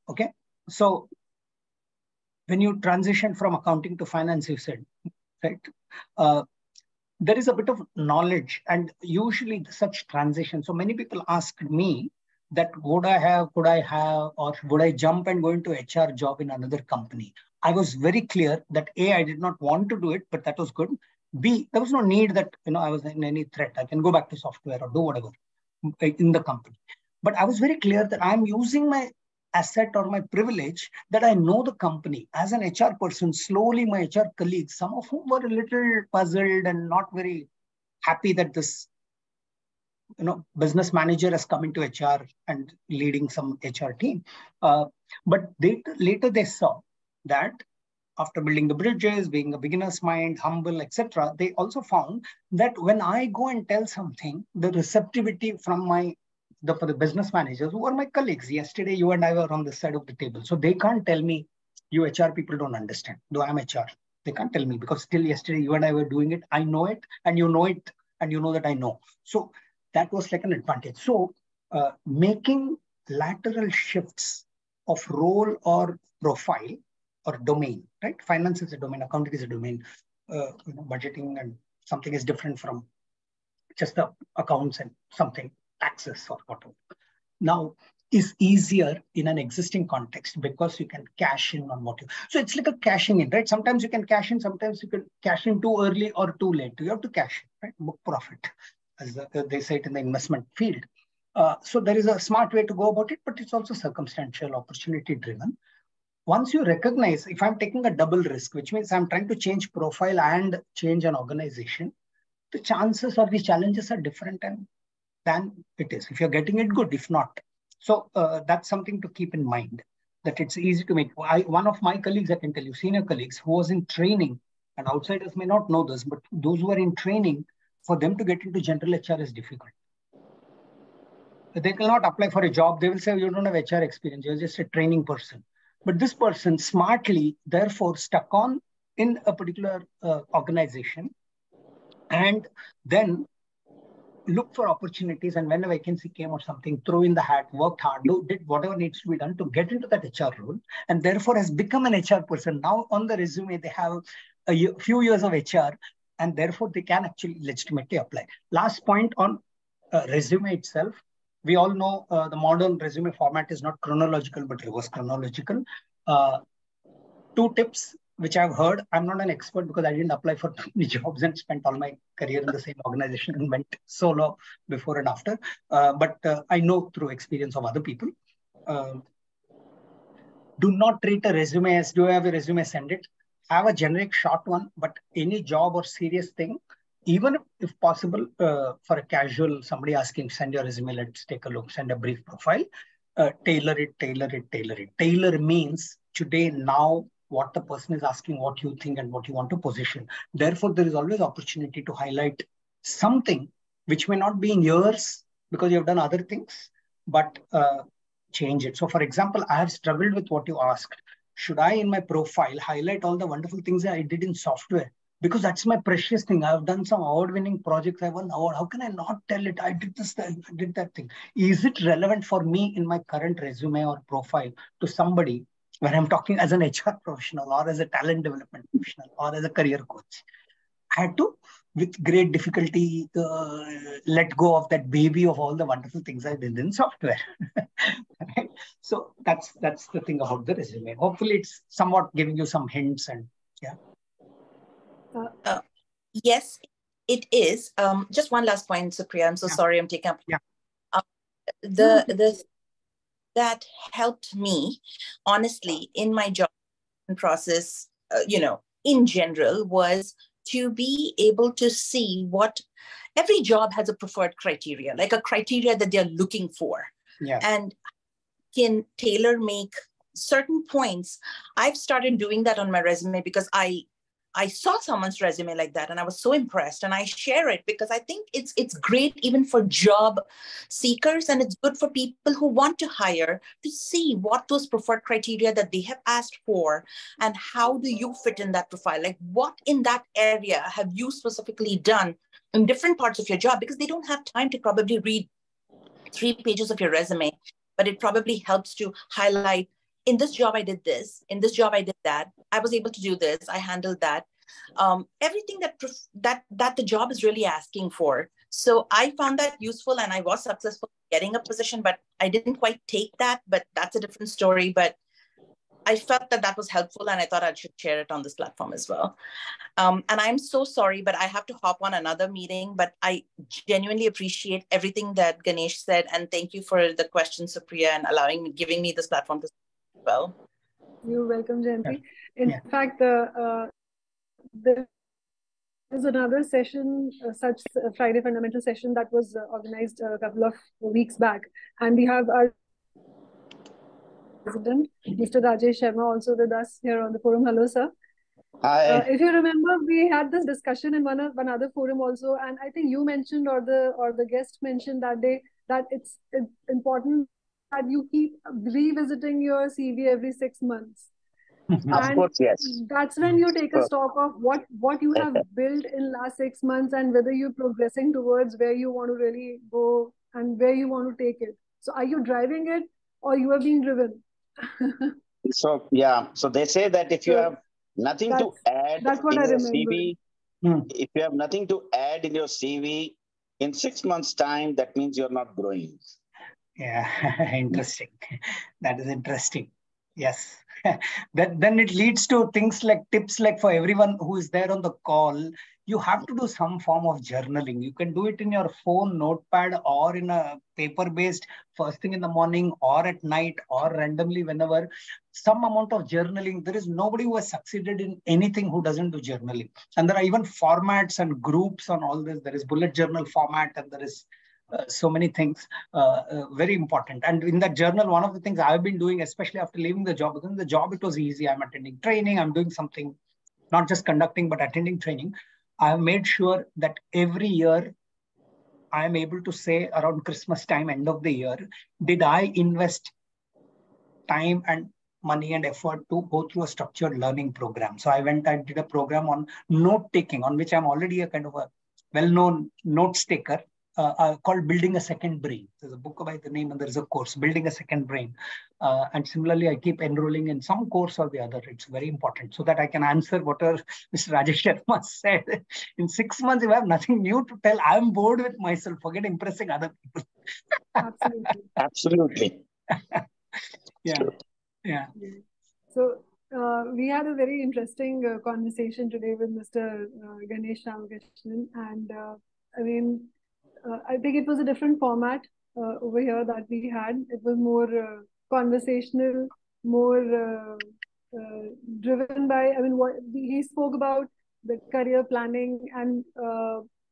Okay. So when you transition from accounting to finance, you said, right? There is a bit of knowledge, and usually such transition. So many people ask me that could I have, or would I jump and go into HR job in another company? I was very clear that A, I did not want to do it, but that was good. B, there was no need that, I was in any threat. I can go back to software or do whatever in the company. But I was very clear that I'm using my asset or my privilege that I know the company. As an HR person, slowly my HR colleagues, some of whom were a little puzzled and not very happy that this business manager has come into HR and leading some HR team. But later they saw that after building the bridges, being a beginner's mind, humble, etc., they also found that when I go and tell something, the receptivity from for the business managers who are my colleagues. Yesterday, you and I were on this side of the table. So they can't tell me, you HR people don't understand, though I'm HR. They can't tell me because still yesterday, you and I were doing it. I know it, and you know it, and you know that I know. So that was like an advantage. So making lateral shifts of role or profile or domain, right? Finance is a domain, accounting is a domain, budgeting and something is different from just the accounts and something, taxes or whatever. Now is easier in an existing context because you can cash in on what you. So it's like a cashing in, right? Sometimes you can cash in, sometimes you can cash in too early or too late. You have to cash in, right? Book profit, as they say it in the investment field. So there is a smart way to go about it, but it's also circumstantial, opportunity driven. Once you recognize, if I'm taking a double risk, which means I'm trying to change profile and change an organization, the chances or the challenges are different than it is. If you're getting it, good. If not. So that's something to keep in mind, that it's easy to make. One of my colleagues, I can tell you, senior colleagues who was in training, and outsiders may not know this, but those who are in training, for them to get into general HR is difficult. They cannot apply for a job. They will say, you don't have HR experience. You're just a training person. But this person smartly, therefore, stuck on in a particular organization and then look for opportunities. And when a vacancy came or something, throw in the hat, worked hard, did whatever needs to be done to get into that HR role, and therefore has become an HR person. Now on the resume, they have a few years of HR, and therefore they can actually legitimately apply. Last point on resume itself. We all know the modern resume format is not chronological, but reverse chronological. 2 tips which I've heard. I'm not an expert because I didn't apply for many jobs and spent all my career in the same organization and went solo before and after. But I know through experience of other people. Do not treat a resume as, do I have a resume, send it. Have a generic short one, but any job or serious thing, even if possible, for a casual, somebody asking, send your resume, let's take a look, send a brief profile, tailor it. Tailor means today, now, what the person is asking, what you think and what you want to position. Therefore, there is always opportunity to highlight something which may not be in yours because you have done other things, but change it. So for example, I have struggled with what you asked. Should I, in my profile, highlight all the wonderful things that I did in software? because that's my precious thing. I've done some award-winning projects. I won award. How can I not tell it? I did this, I did that thing. Is it relevant for me in my current resume or profile to somebody when I'm talking as an HR professional or as a talent development professional or as a career coach? I had to, with great difficulty, let go of that baby of all the wonderful things I did in software. Right? So that's the thing about the resume. Hopefully, it's somewhat giving you some hints and yeah. Yes, it is. Just one last point, Supriya. I'm so sorry I'm taking up. Yeah. That helped me, honestly, in my job process, in general, was to be able to see what every job has a preferred criteria, like a criteria that they're looking for. Yeah. And can tailor make certain points. I've started doing that on my resume because I saw someone's resume like that and I was so impressed, and I share it because I think it's great even for job seekers, and it's good for people who want to hire to see what those preferred criteria that they have asked for and how do you fit in that profile. Like, what in that area have you specifically done in different parts of your job, because they don't have time to probably read 3 pages of your resume, but it probably helps to highlight, in this job, I did this. In this job, I did that. I was able to do this. I handled that. Everything that the job is really asking for. So I found that useful, and I was successful getting a position, but I didn't quite take that. But that's a different story. But I felt that was helpful, and I thought I should share it on this platform as well. And I'm so sorry, but I have to hop on another meeting. But I genuinely appreciate everything that Ganesh said, and thank you for the question, Supriya, and giving me this platform to speak as well. You're welcome, Jayanti. In fact, there is another session, such Friday Fundamental session that was organized a couple of weeks back, and we have our president, Mr. Rajesh Sharma, also with us here on the forum. Hello, sir. Hi. If you remember, we had this discussion in one other forum also, and I think you mentioned, or the guest mentioned that day, that it's important that you keep revisiting your CV every 6 months. Of course, yes. That's when you take a stock of what you have built in last 6 months and whether you're progressing towards where you want to really go and where you want to take it. So are you driving it or you are being driven? So they say that if you have nothing to add in your CV, if you have nothing to add in your CV, in 6 months' time, that means you're not growing. Yeah, interesting. That is interesting. Yes. Then it leads to things like tips, like for everyone who is there on the call, you have to do some form of journaling. You can do it in your phone, notepad, or in a paper-based first thing in the morning or at night or randomly whenever. Some amount of journaling. There is nobody who has succeeded in anything who doesn't do journaling. And there are even formats and groups on all this. There is bullet journal format, and there is so many things, very important. And in that journal, one of the things I've been doing, especially after leaving the job, because in the job it was easy. I'm attending training, I'm doing something, not just conducting, but attending training. I have made sure that every year I am able to say around Christmas time, end of the year, did I invest time and money and effort to go through a structured learning program? So I did a program on note taking, on which I'm already a kind of a well-known notes taker. Called Building a Second Brain. There's a book by the name, and there's a course, Building a Second Brain. And similarly, I keep enrolling in some course or the other. It's very important so that I can answer whatever Mr. Rajesh Sharma said. In 6 months, if I have nothing new to tell, I'm bored with myself. Forget impressing other people. Absolutely. Absolutely. Yeah. So we had a very interesting conversation today with Mr. Ganesh Ramakrishnan, and I think it was a different format over here that we had. It was more conversational, more driven by, what he spoke about, the career planning and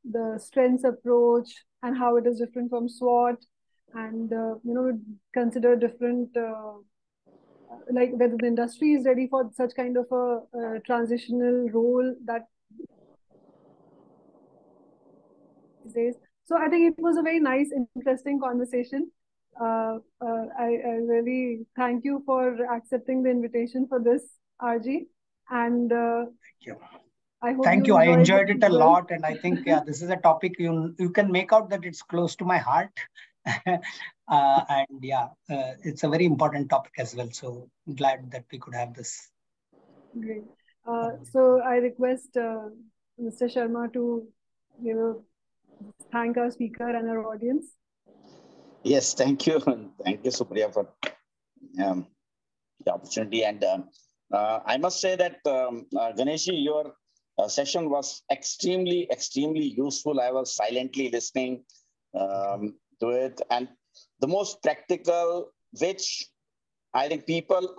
the strengths approach and how it is different from SWOT, and consider different, like whether the industry is ready for such kind of a transitional role that these days. So I think it was a very nice, interesting conversation. I really thank you for accepting the invitation for this, RG. And thank you. I hope Thank you. I enjoyed it a well. lot. And I think, yeah, this is a topic you can make out that it's close to my heart. And yeah, it's a very important topic as well. So glad that we could have this. Great. So I request Mr. Sharma to, thank our speaker and our audience. Yes, thank you. Thank you, Supriya, for the opportunity. And I must say that, Ganeshi, your session was extremely useful. I was silently listening to it. And the most practical, which I think people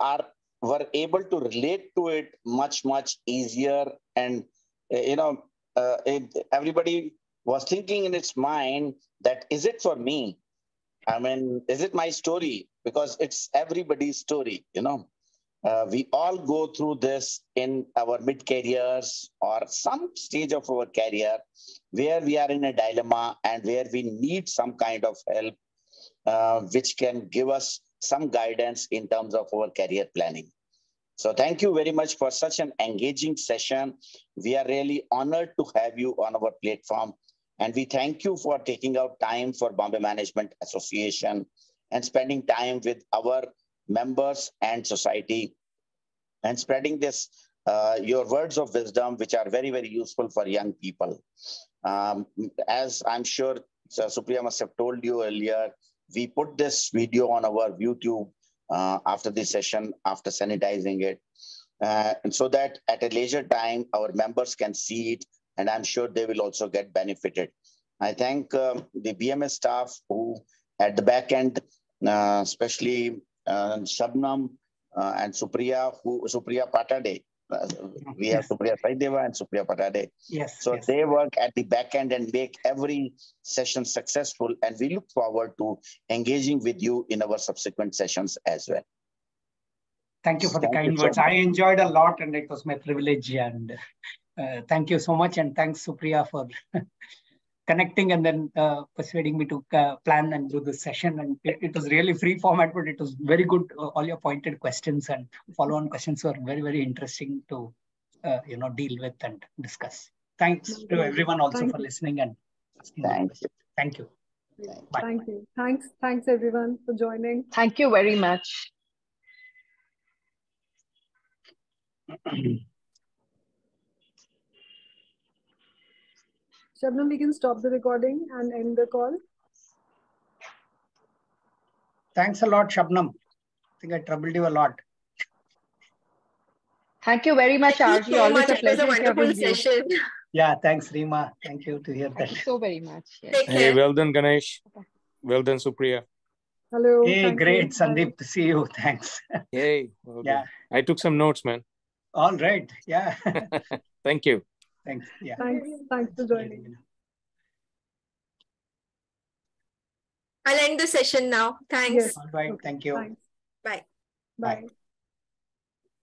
were able to relate to it much easier. And, everybody was thinking in its mind that, is it for me? I mean, is it my story? Because it's everybody's story, we all go through this in our mid-careers or some stage of our career where we are in a dilemma and where we need some kind of help, which can give us some guidance in terms of our career planning. So thank you very much for such an engaging session. We are really honored to have you on our platform. And we thank you for taking out time for Bombay Management Association and spending time with our members and society and spreading this, your words of wisdom, which are very useful for young people. As I'm sure Supriya must have told you earlier, we put this video on our YouTube after this session, after sanitizing it, and so that at a leisure time, our members can see it, and I'm sure they will also get benefited. I thank the BMS staff who at the back end, especially Shabnam and Supriya Patade. We have Supriya Saideva and Supriya Patade. Yes. So they work at the back end and make every session successful. And we look forward to engaging with you in our subsequent sessions as well. Thank you for the kind words. I enjoyed a lot and it was my privilege. And thank you so much. And thanks, Supriya, for connecting and then persuading me to plan and do this session. And it was really free format, but it was very good. All your pointed questions and follow-on questions were very interesting to deal with and discuss. Thanks to everyone also for listening and asking questions. Thank you. Bye. Thank you. Thanks everyone for joining. Thank you very much. Shabnam, we can stop the recording and end the call. Thanks a lot, Shabnam. I think I troubled you a lot. Thank you very much, Thank you Arji. so Always much. a It was a pleasure wonderful session. Yeah, thanks, Rima. Thank you to hear that. Thank you so very much. Yes. Take care. Hey, well done, Ganesh. Well done, Supriya. Hello. Hey, great, Sandeep, to see you. Thanks. Hey, well done. I took some notes, man. All right. Yeah. Thank you. Thanks. Yeah. Thanks for joining. I'll end the session now. Thanks. Yes. All right. Thank you. Thanks. Bye. Bye.